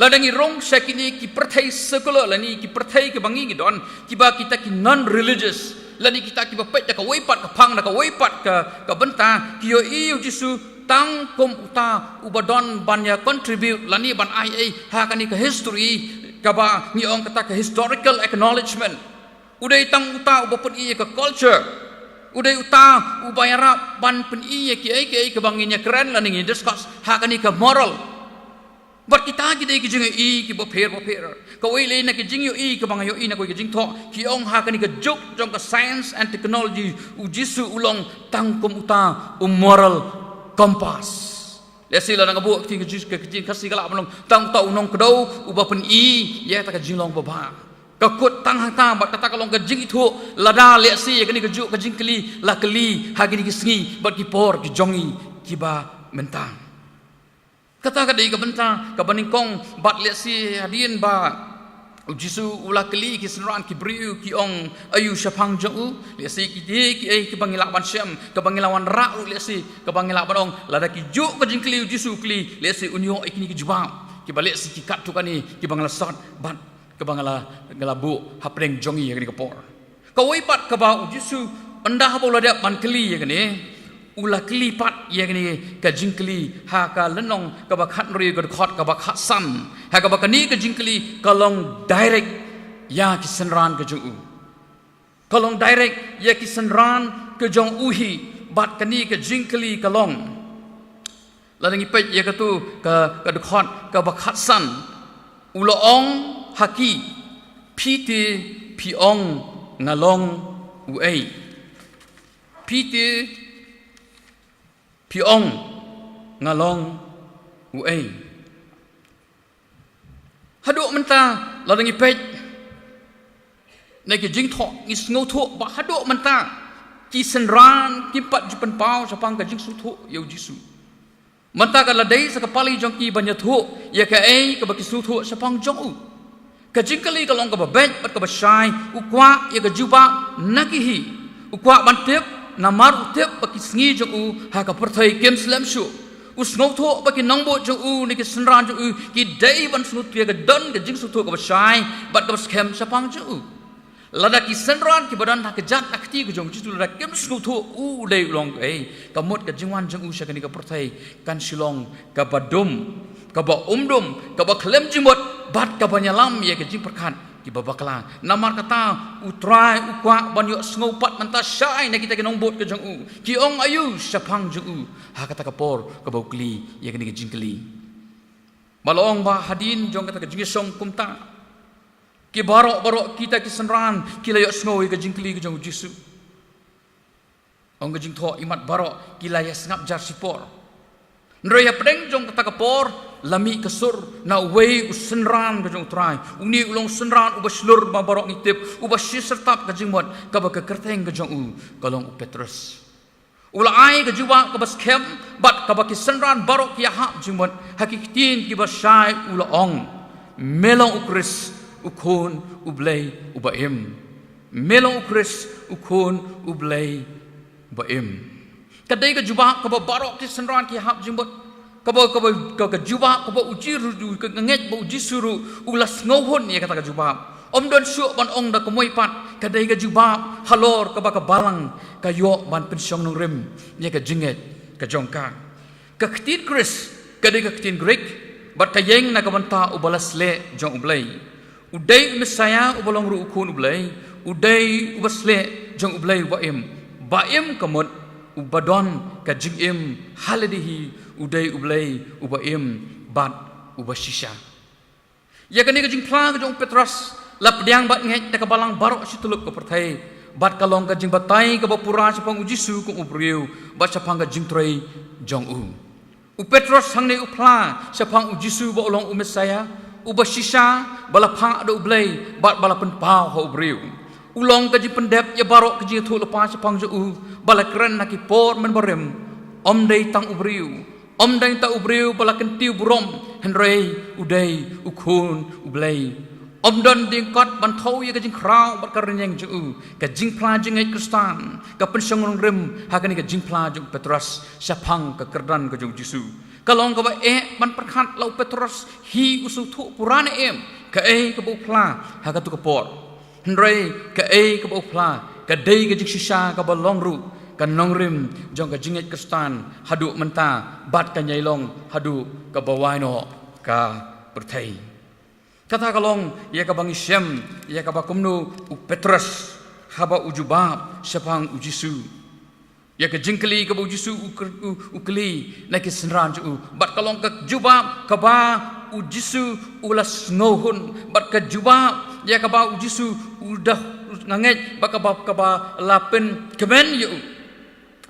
ladangi rong sakini ki perthai sekolah lani ki perthai ke bangi gidon kiba kita ki non religious lani kita ki bapet ka weipat ka phang ka weipat ka benta ki yo i Jisu tang kom uta ubadon banya contribute lani ban ai ha kani ka history ka ba ni ong kata ka historical acknowledgement udai tang uta ubapet i ka culture udai uta ubayara ban pen iya ki ai ke banginya keren la ningi discuss hakani ka moral bat kita ki dei ki jing i ki bo pher ka oi le na ki jing yo i ka bangayo i na ko ki jing tho ki ong hakani ka juk jong ka science and technology u Jisu ulong tangkum uta moral compass lesila na ngabu ki jing ka jing kasi kala ulong tang ta unong kdo u ba pen i ya ta ka jing long ba kakut tang hata bat kata kalong kajing itu lada leksi ya kini kejuk kajing keli la keli hagini kisngi bat ki por ki jongi kiba mentang kata kadai ka bentang ka baningkong bat leksi hadien ba Jisu ulah keli ki senran ki briu ki ong ayu syapang jong lesi ki di ki bangilawan syam ke bangilawan ra lesi ke bangilawan ong lada ki ju ke jingkli Jisu kli lesi unyo ikni ki jubab ki balik si ki kat tu kani ki bangala sat bat ke bangala ngelabu hapreng jongi ya ni kapor kawai pat ke ba Jisu anda ha bola dia ban keli ya ni ulah keli pat ya ni ke jingkli ha ka lenong ke ba khat ri ke khot ke ba khat sam ha ka ba kani ke jingkli kalong direct ya ki senran ke jong kalong direct ya ki senran ke jong uhi bat kani ke jingkli kalong ladangi pet ya ka tu ke khot ke ba khat san uloong haki piti piong ngalong uai piti piong ngalong uai haduk menta ladangi pet neki jing thok is ngau thok ba haduk menta ki senran ki pat jupan pau sapang ka jing su thok yo Jisu menta ka ladai sa kapali jong ki banya thok ya ka ka ba ki su thok sapang jong u ka jing kali ka long ka ba bet pat ka ba shai ukwa ya ka juba nakihi ukwa bantep namar utep baki sngi jong u ha ka perthai kem slam shu usnau tho baki nangbo jong u ni ki senran jong u ki dai ban snut pia ka don ka jing su tho ka shai bat ka skem sapang jong u lada ki senran ki badan ha ka jat akti ka jong jitu lada kem snu tho u dai long ka mot ka jingwan jong u sha ka ni ka perthai kan silong ka badum ka ba umdum ka ba klem jimot bat ka banyalam ye ka jing perkhan ki babakla namar kata utrai ukwa banyo sngopat manta syai na kita kenong bot ke jong u ki ong ayu sapang jong u ha kata kapor ka baukli ya kini ke jingkli balong ba hadin jong kata ke jingisong kumta ki barok kita ki senran ki layo snoi ke jingkli ke jong Jisu ong ke jing tho imat barok ki layo ngap jar sipor nroya pedeng jong kata kapor lami kesur na wei usenran ke jong trai uni ulong senran uba slur ba barok ngitip uba sertap ke jingmot ka ba ke kerteng ke jong u kalong u Petrus ula ai ke jiwa ka bas kem bat ka ba ki senran barok ki hap jingmot hakikitin ki ba syai ula ong melong u Kris ukun ublei ubaim melong u Kris ukun ublei ubaim kadai ke jiwa ka ba barok ki senran ki hap jingmot kaba juba kaba uji rudu nget ba uji suru ulas ngohon ya kata juba om don syuk ban ong da komoi pat kadai ka juba halor kaba ka balang ka yo ban pensyong nong rem ya ka jinget ka jongka ka ktin Kris kadai ka ktin Greek bat ka yeng na ka banta ubalas le jong ublai udai mesaya ubalong ru ukun ublai udai ubasle jong ublai baim kamot ubadon ka jingim haladihi udai ublai ubaim bat ubashisha ya kani ka jingpla ka jong Petrus lapdiang bat ngai ta ka balang barok situluk ka perthai bat kalong ka jing batai ka bapura sapang Jisu ku ubriu bat sapang ka jingtrei jong u Petrus hangne upla sapang Jisu ba ulong Mesaya ubashisha balapha ada ublai bat balapen pau ho ubriu ulong ka jing pendep ya barok ka jing thu lepas sapang jong balakren naki por men barem om dei tang ubriu om dai ta ubriu balaken tiu burom henrei udai ukun ublai om don ding kot ban thau ye ka jing krau bat ka renyeng ju ka jing pla jing ai Kristan ka pensyong rem ha ka ni ka jing pla ju Petrus sapang ka kerdan ka ju Jisu kalong ka ba ban perkhat lau Petrus hi usu thu purane ka ka bu pla ha ka tu ka por henrei ka ka bu pla ka dei ka jing shisha ka balong ru kan nongrim jong ka jinget Kristan hadu menta bat ka nyailong hadu ka bawaino ka perthai kata kalong ya ka bangi syem ya ka bakumnu u Petrus haba ujubab sapang u Jisu ya ka jingkli ka bu Jisu ukli na ki senran ju bat kalong ka jubab ka ba u Jisu ulas ngohun bat ka jubab ya ka ba u Jisu udah nganget ba ka ba lapen kemen yu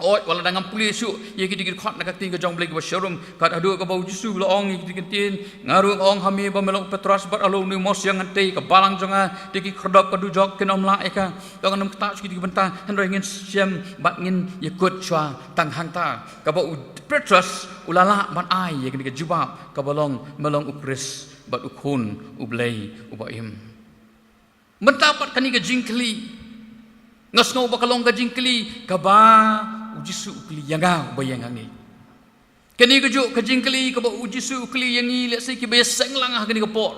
oi wala dangam pulis yu ye ki dikit khot nak ting ka jong blek ba sharum kat adu ka bau Jisu lo ong ki tin ngaru ong hami ba melong Petrus bar alo ni mos yang ante ka balang jonga diki khodop ka du jok kenom la eka dong nam ta ki diki benta han ro ngin siam bat ngin ye kut chwa tang hang ta ka bau Petrus ulala ban ai ye ki juba ka balong melong u Kris bat ukun ublei ubaim Mendapat kani ka jingkli. Ngas ngau bakalong ka jingkli kaba ujisu ukli yanga bayang angi. Kani kejuk ka jingkli kaba ujisu ukli yangi lek sai ki beseng langah kani ka por.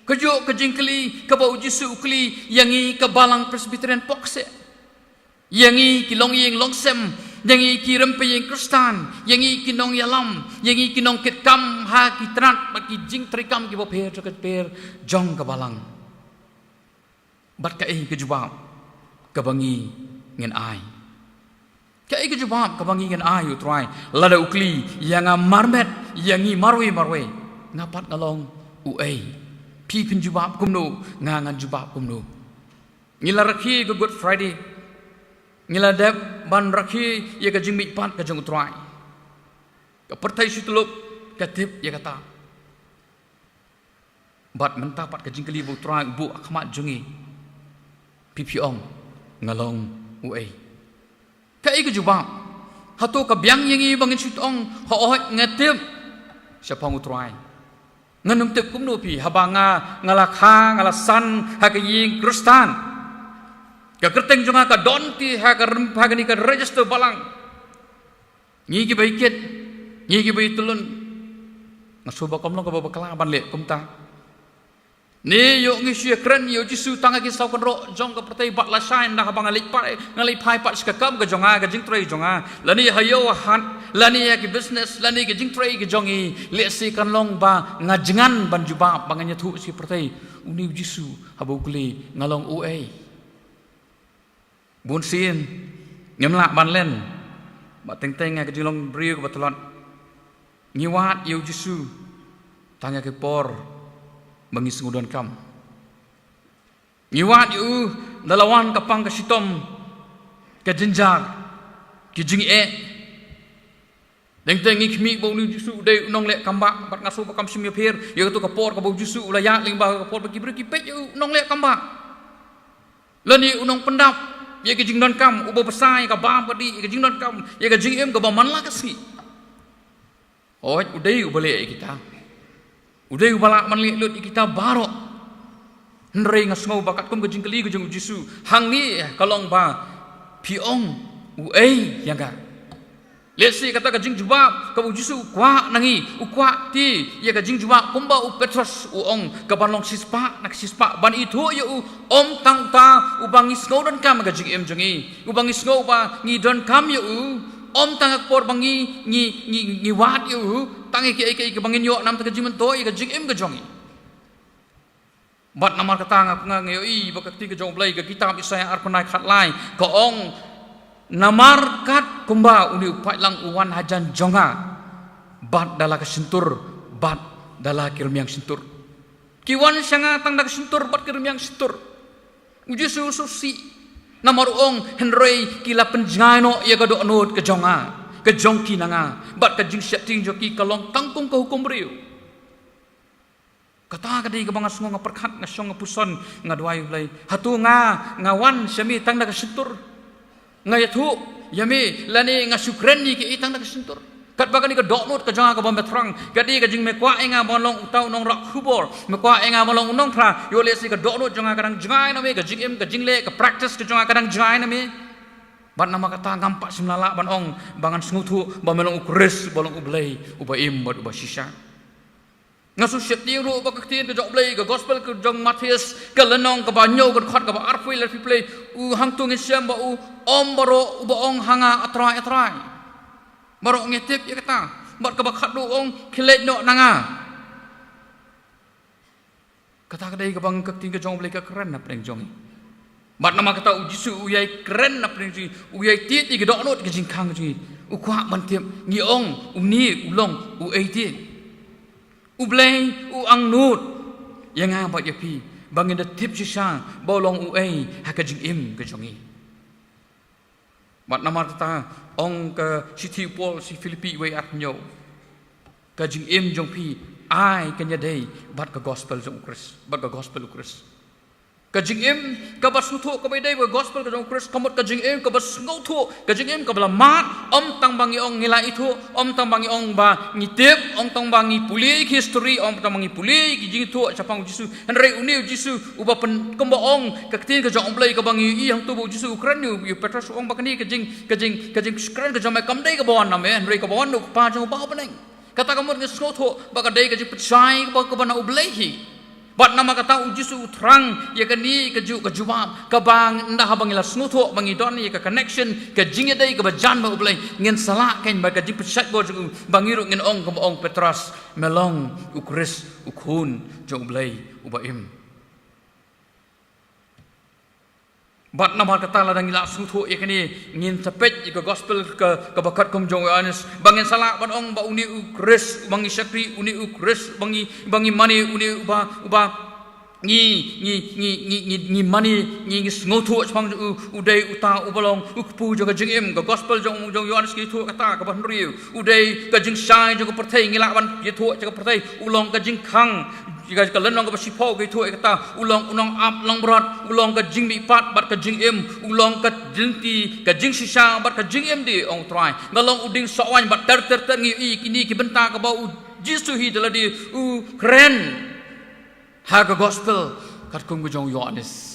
Kejuk ka jingkli kaba ujisu ukli yangi ka balang Presbyterian pokse. Yangi ki long yeng long sem, yangi ki rempe yeng Kristan, yangi ki nong yalam, yangi ki nong ket kam ha ki trat mat ki jing trikam ki boper ket per jong ka balang. Bat ka ke jubab ka bangi ngen ai. Ka ke jubab ka bangi ngen ai utrai lada ukli yang marmet yangi marwe ngapat ngalong uai. Pi pin jubab kumno ngangan jubab kumno. Ngila rakhi ka Good Friday. Ngila dep ban rakhi ya ka jingmit pat ka jong utrai. Ka pertai situlup ka tip ya kata. Bat mentapat ka jingkeli bu utrai bu akhmat jongi. Pipiong ngalong uai. Kai ke jubab. Hatu ka biang yangi bangin sitong hoot ngatip siapa ngutrai. Nganum tip kumno pi habanga ngalakha ngalasan hakaying Kristan. Ka kerteng jonga ka donti ha ka rempa gani ka register balang. Ngi ki baikit, ngi ki baitulun. Ngasuba komlong ka babakalaban le kumta. Ni yo ngi sia kren yo jisu tanga ki sau konro jong ka pertai bat la sain dah bang ngalai pai pat skakam ka jonga ka jingtrei jonga lani hayo han lani ya ki business lani ki jingtrei ki jongi le si kan long ba ngajengan ban jubab banganya thu si pertai uni jisu habu kuli ngalong uai bun sin nyamla ban len ba teng teng ka jinglong brio ka batolot ngiwat yo jisu tanga ki por bangi sengudan kam. Ngiwat yu dalawan kapang kasitom ke jenjar ke jingi Deng ikmi bau ni jusu dei nong lek kamba bat ngaso bakam simya pher ya tu kapor ka bau jusu ulaya limba kapor bagi beri pet yu nong lek kamba. Lani unong pendap ya ke jingdan kam ubo besai ka bam padi ke jingdan kam ya ke jingem ka baman la kasi. Oh udai ubale kita. Udah balak manlik lut kita barok. Nrei ngasngau bakat kum gejing keli gejing jisu. Hangi kalong ba piong uai yang ga. Lesi kata gejing jubab ka jisu kwa nangi ukwa ti ya gejing jubab kumba u Petrus uong ka banlong sispa nak sispa ban itu ya om tang ta ubangis ngau dan kam gejing em jengi. Ubangis ngau ba ngi don kam ya om tang por bangi ngi wat ya tangi ki bangin yo nam ta jimen to i ka jing em ka jongi bat namar ka tang nga ngayo i bakati ka jong blai ka kitab Isaya arpanai khat lai ka ong namar kat kumba uni upai lang uwan hajan jonga bat dala ka sentur bat dala kirmiang sentur kiwan sanga tang dak sentur bat kirmiang sentur uji susi namar ong henrei kila penjano ya ka do nut ka jonga kejongki nanga bat kajing setting joki kalong tangkung ke hukum riu kata kadai ke bangas ngo ngaperkhat ngasong ngapuson ngadwai ulai hatu ngawan syami tang dak sentur ngayathu yami lani ngasukren ni ke itang dak sentur kat bagani ke doknut ke janga ke bombetrang gadi kajing mekwa enga bolong utau nong rak khubor mekwa enga bolong unong thra yo lesi ke doknut janga kadang jangai nami kajing em kajing le ke practice ke janga kadang jangai nami ban nama kata ngampak simlala ban ong bangan sengutu bamelong ukres bolong ublay ubaim bat ubasisha ngasu syati ru bakaktin ke joblay ke gospel ke jong Matius ke lenong ke banyo ke khot ke ba arfui le play hangtung isiam ba om baro ubaong hanga atrai baro ngetip ya kata bat ke bakhat du ong khilet no nanga kata kadai ke bang kaktin ke joblay ke keren na preng jongi bat nama kata ujisu uyai keren na prinsi uyai tiet di gedok not ke jingkang ji ukwa bantiam ngiong uni ulong uai tiet ublei uang nut yang apa ya pi bangin da tip sisa bolong uai hakajing im ke jongi bat nama kata ong ke city pol si Filipi uai atnyo kajing im jong pi ai kenya dei bat ke gospel jong ukris bat ke gospel ukris Kajing em kabas nutu kabidai wa gospel kajong Chris kamot kajing em kabas ngutu kajing em kabla mat tang bangi ong ngila itu tang bangi ong ba ngitip tang bangi puli history tang bangi puli kijing itu capang Jisu henry uniu Jisu uba pen kemba ong kaktin kajong omblai kabangi i yang tubuh Jisu Ukraine yu Petrus ong bakani kajing Ukraine kajong mai kamdai kabawan name henry kabawan nu pa jong ba peneng kata kamot ngesnoto bakadai kajing percaya kabana ublehi Bat nama kata Jisu terang ya kani kejubab kabang ndah bangila snuto bangidon ya ka connection ke jingedai ke bajan ba ublai ngin salah kain ba kajing pesat bo bangiru ngin ong Petras melong ukris ukhun jo ublai ubaim Bat nama kata ladang ila snuto ya kani ngin tapet ya gospel ke bakat kum jong anis bangin salah ban ong ba uni ukris bangi syakri uni ukris bangi mani uni uba ngi mani ngi ngotu chang udai uta ubalong ukpu jaga jingim ke gospel jong Yohanes ki thu kata ka ban riu udai ka jing sai jaga perthai ngi lawan ye thu jaga perthai ulong ka jing khang jika ka lenong ka sipo ki thu kata ulong unong ap long berat ulong ka jing mi pat bat ka jing em ulong ka jing ti ka jing sisa bat ka jing em di ong try ngalong uding sawan bat ter ngi i kini ki benta ka bau Jisu hi daladi keren Haga gospel kat kung bujong Yohanes.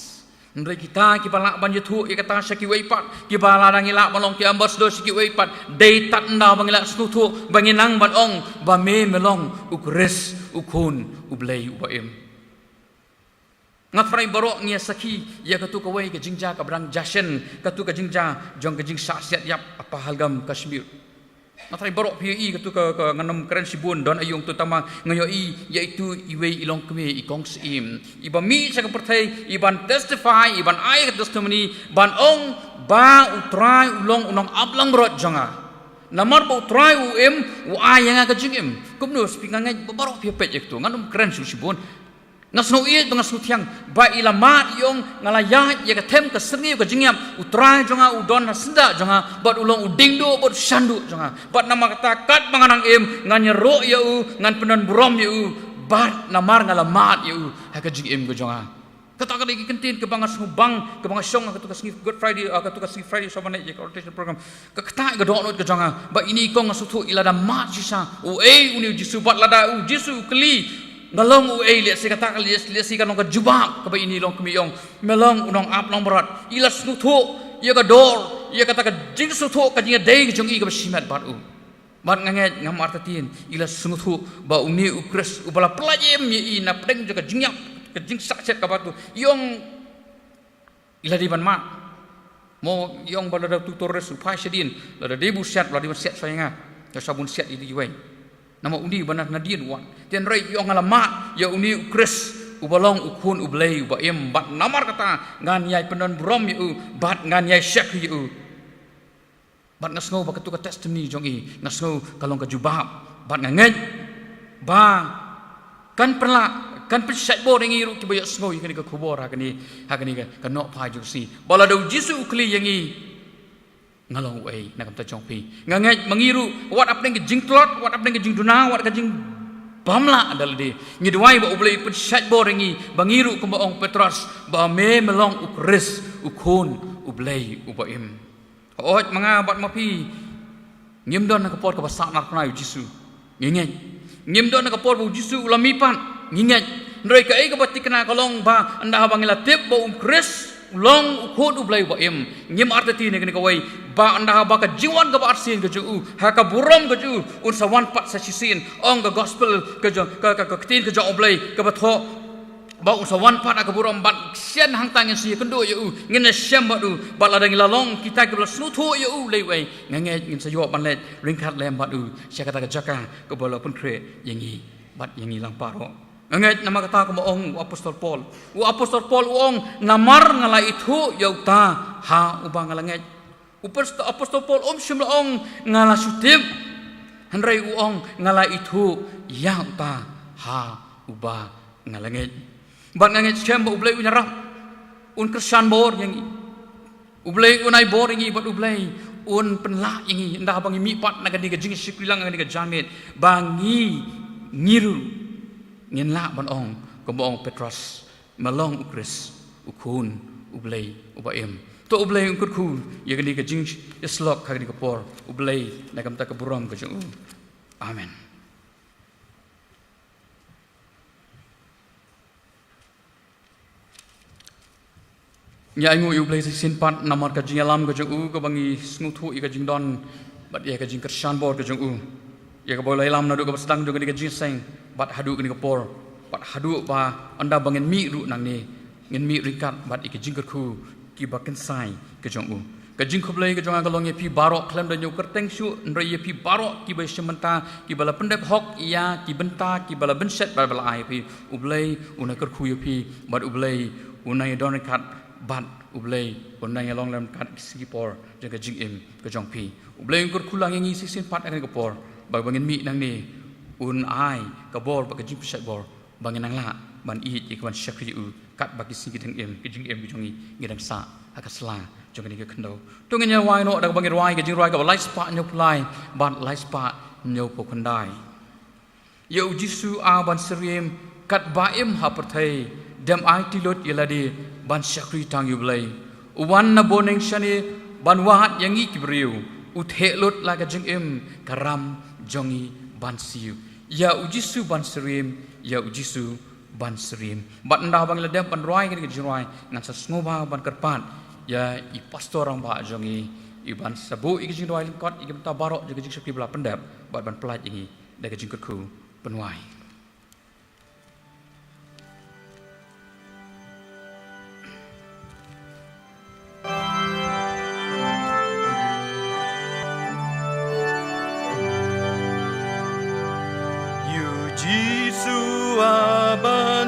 Ndai kita kipala banjir tu ikata syaki weipat kipala dangila balong ki ambassador syaki weipat dei tat nda bangila snutu banginang banong ba me melong ukres ukun ublei ubaim. Ngat frai barok ngia saki ya katu kawai ke jingja ka brang jashen katu ka jingja jong ka jing saksiat yap apa halgam Kashmir. Natrai borok PI katu ke nganam keren sibun don ayung tu tama ngayoi yaitu iwe ilong keme ikong sim iba mi sa pertai iban testify iban ai testimony ban ong ba utrai ulong unong ablang rot janga namar ba utrai em u ai yang ka jingim kumno speaking ngai borok pepet itu nganam keren sibun ngasno iet ngasno tiang ba ilama yong ngalaya ya ka tem ka sengi ka jingyam utrai jonga udon senda jonga bat ulong udingdo bat sandu jonga bat nama kata kat manganang em nganyero ya u ngan penon burom ya u bat namar ngalamat ya u ha ka jingem ka jonga kata ka lagi kentin ke bangas ngubang ke bangas song ka tukas Good Friday ka tukas Friday sabane ya rotation program ka kata ka donot ka jonga ba ini kong ngasutu ilada mat sisa u uni Jisu bat lada u Jisu kli ngalong uai lihat si kata lihat si kanong ka jubak ka ini long kumiyong melong unong ap long berat ilas nutu ia ka dor ia kata ka jing sutu ka jing dei jong i ka simat bat u bat nganget ngam artatin ilas nutu ba uni ukres ubala pelajem ye i na pdeng ka jingyap ka jing sakset ka batu yong ila di ban mat mo yong balada tutor resu pai sedin lada debu set lada set sayanga ka sabun set idi juai nama undi banak nadien wan tian rei yong alamat ya uni ukres ubalong ukun ublei ubaim bat namar kata ngan yai penon brom yu bat ngan yai syek yu bat ngasno ba ketu ka testimony jong i ngasno kalong ka jubab bat nganget ba kan perla kan pesat bo ringi ru ki bayak sno ikani ka kubor hakani ka nok pai ju si bala do Jisu ukli yang i ngalong uai nakam ta chong pi ngangai mangiru wat apneng ke jingklot wat apneng ke jingduna wat ka jing bamla adal de ngidwai ba ublei put shat boringi bangiru ko ong Petras ba me melong ukris ukun ublei ubaim ot manga bat mapi ngimdon ka por ka basak nar pnai Jisu nginget ngimdon ka por bu Jisu ulamipan nginget ndrei ka ai ka batik na kalong ba anda bangila tip ba ukris long ukun ublai ubaim ngim artati ne kini kawai ba anda ba ka jiwan ka ba arsin ka ju ha ka burom ka ju un sawan pat sa sisin ong ka gospel ka tin ka jo ublai ka ba tho ba un sawan pat ka burom bat sian hang tangin si kendo yu ngin syam ba du ba la dang lalong kita ka snu tho yu lei wai ngange ngin sa yo ban let ringkat lem ba du sia kata ka jaka ka bola pun kre yangi bat yangi lang paro nganget nama kata ko ong apostol Paul ong namar ngala itu yau ta ha ubang ngalanget apostol Paul shimla ong ngala sutip hanrai ong ngala itu yau ta ha uba ngalanget bat nganget syamba ublai unyarap un kersan bor yang ublai unai bor yang bat ublai un penla yang ndah bangi mi pat nagadi ka jing sikrilang ngadi ka jamet bangi ngiru ngin la ban ong ko ong Petras melong ukris ukun ublay ubaim to ublay ungkut khu yagani ka jing islok khagni ka por ublay nakam ta ka buram ka jung amen. Nya ingu ublay sin pat namar ka jing alam ka jung ka bangi snuthu i ka jing don bat ya ka jing kershan bor ka jung ya ka bolai lam nadu ka sedang jung ka jing seng bat hadu ka ni ka por bat hadu ba anda bangen mi ru nang ni ngin mi ringkat bat ik jing khu ki baken sai ka jong ka jing khoblai ka jong ka long ye pi barok klem da nyu kerteng shu ndra ye pi barok ki ba sementa ki bala pendep hok ya ki benta ki bala benset bala ai pi ublai una ker khu ye pi bat ublai una ye don kat bat ublai una ye long lem kat singapore jeng ka jing im ka jong pi ublai ker khu lang ngi sin pat ka por ba bangin mi nang ni un ai ka bor ba ka jing set bor bangin nang la ban i ik ban shakri u kat bagi sing kiteng em kijing em bijongi ngidang sa akasla jong ni ka khndo to ngnya wai no da bangir wai ka jing roi ka light spa nyo plai ban light spa nyo po khandai yo jisu a ban seriem kat baim ha perthai dem ai tilot yeladi ban shakri tang yu blai uwan na boneng shani ban wahat yangi kibriu uthelot la ka jing em karam jongi ban siu ya ujisu ban seriem ya ujisu ban serim bat nda bang ledem ban roi ke jiroi ngan sa sngoba ban kerpat ya i pastor orang ba jongi i ban sabu i jing roi lingkot i ta barok je jing sekri bla pendap bat ban pelat ingi da ke jing ku penwai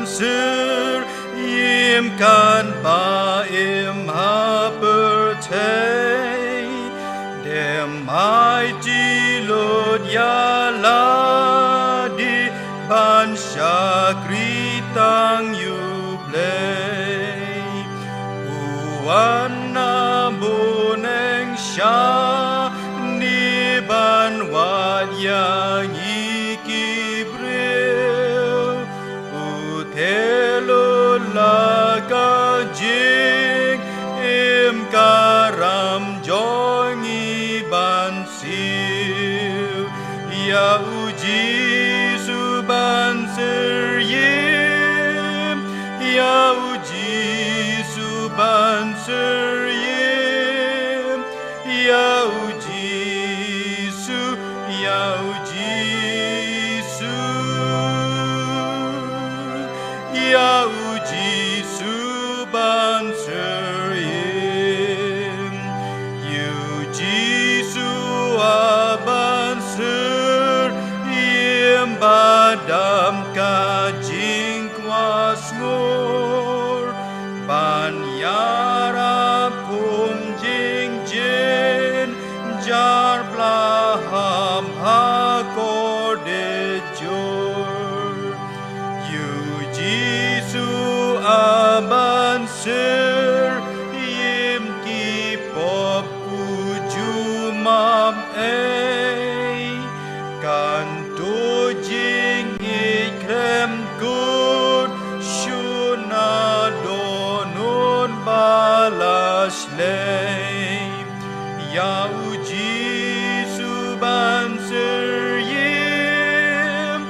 Sir im kan ba im ha pertei dem mighty Lord ya la di ban shakri tang you play uana boneng sha ni ban wat yang Hello laga jing im karam jongi ban siu ya uji suban seryim ya uji suban seryim ya uji su ya uji Ya uji suban serim Uji suaban serim Badam kajing kuas ngur Ban yarab kum jing jin Jar blaham hakor de jor aban ser im ki pop ujumam kan to jing ikrem good shuna donon balash lei ya uji suban ser yim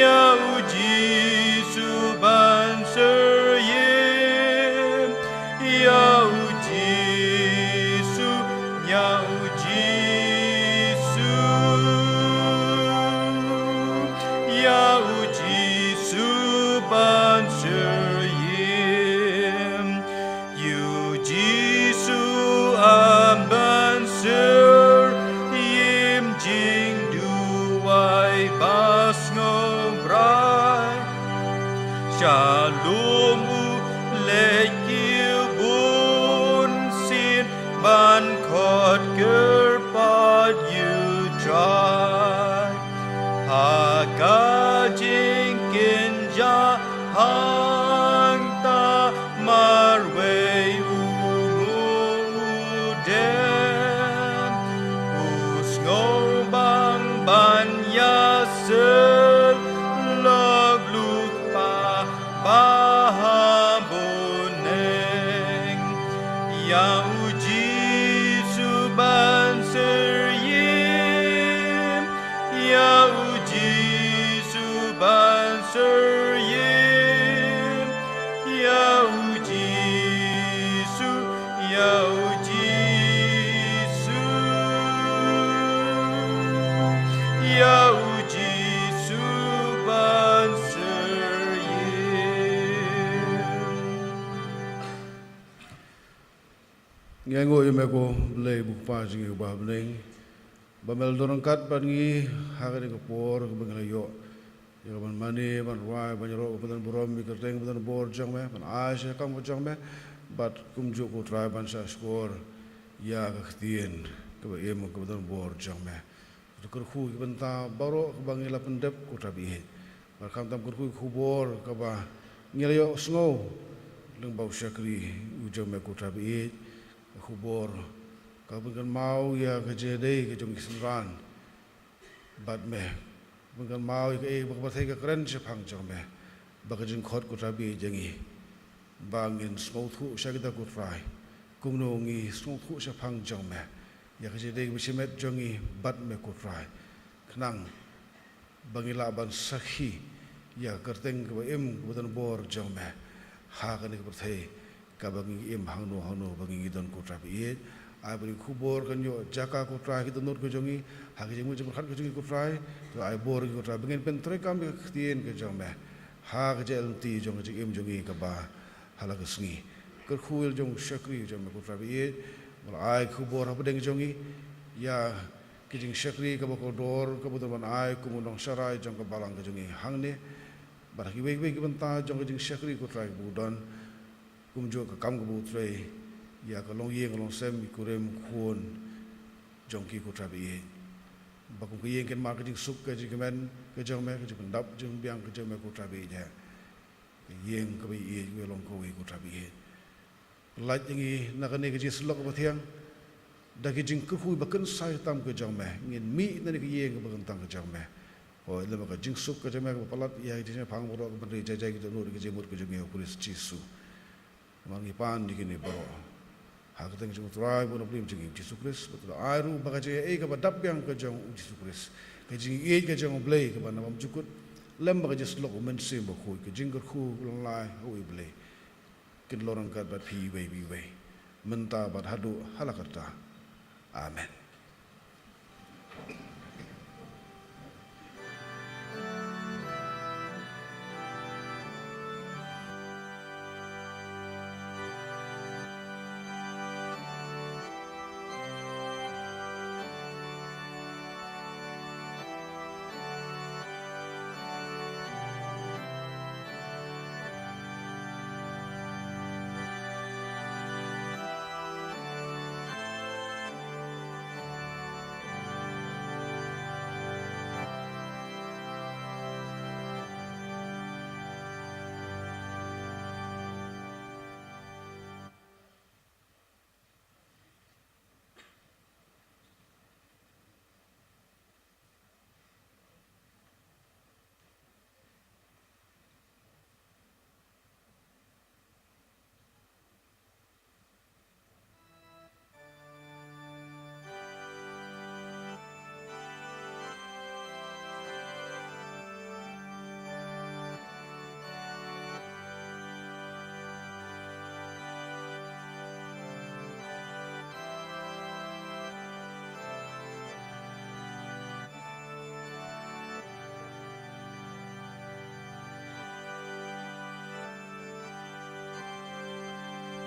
ya uji suban ser Shalom lekil bun sin ban kot gerpad you try Haga jingkin jahang ta marway udem usngobang ban yasel log luk pahabone Ngengo yemeko lay bukpa jingi babling. Bamel dorangkat bangi hakani kapor banglayo. Yaman mani ban wai ban ro ban burom mi kerteng ban bor jang me ban aisha kam jang me bat kumju ko try ban sa skor ya ka ktien ka em ko ban bor jang me to kur khu ban ta baro bangila pendep ko tabi bar kam tam kur khu bor ka ba ngelayo sngo leng bau syakri u jang me ko tabi khu bor ka ban mau ya ka jede ka jong isran bat me bukan mau ke bagai ke keren sepang jome bagai jengkot kutabi jengi bangin smooth syakita kutrai kungnongi smooth sepang jome ya ke jadi bisimet jongi bat me kutrai kenang bangila ban sakhi ya kerteng ke em bukan bor jome ha kan ke perthai ka bangi em hangno bangi don kutabi ai beri kubur kan yo jaka ko try kita nur ko jongi hagi jemu jemu khat ko jongi ko try to ai bor ko try bengen pentre kam ke tien ke jong me ha ke jel ti jong ke em jongi ka ba hala ke sngi ke khuil jong shakri jong me ko try ye mal ai kubur ha bedeng jongi ya ke jing shakri ka ba ko dor ka bu ai ku munong sarai jong ka balang ke jongi hangne bar ki wei ki banta jong ke jing shakri ko try bu don kum jo ka kam ko bu try ya kalau ye kalau sem ikurem khon jongki ko trabi baku ke ye ken marketing suk ke jimen ke jome ke pendap jong biang ke jome ko trabi ja ye ke ye we long ko we ko trabi laj ngi nakane ke jislok ko thiang da ke jing ku bakan sai tam ke jome ngin mi na ke ye ke bakan tang ke jome o le ba jing suk ke jome ko palat ya ji phang bo ko bari jai ke no ke jemut ke jome pulis chisu mangi pan dikini baro hak teng jung try bo noblim jing Jesus Christ betul airu bagaje ka badap yang ke jong Jesus Christ ke jing ke jong blay ke banam jukut lem bagaje slok men sim bo khu ke jing khu long lai ho blay kin lorang kat bat pi we bi we menta bat hadu halakarta amen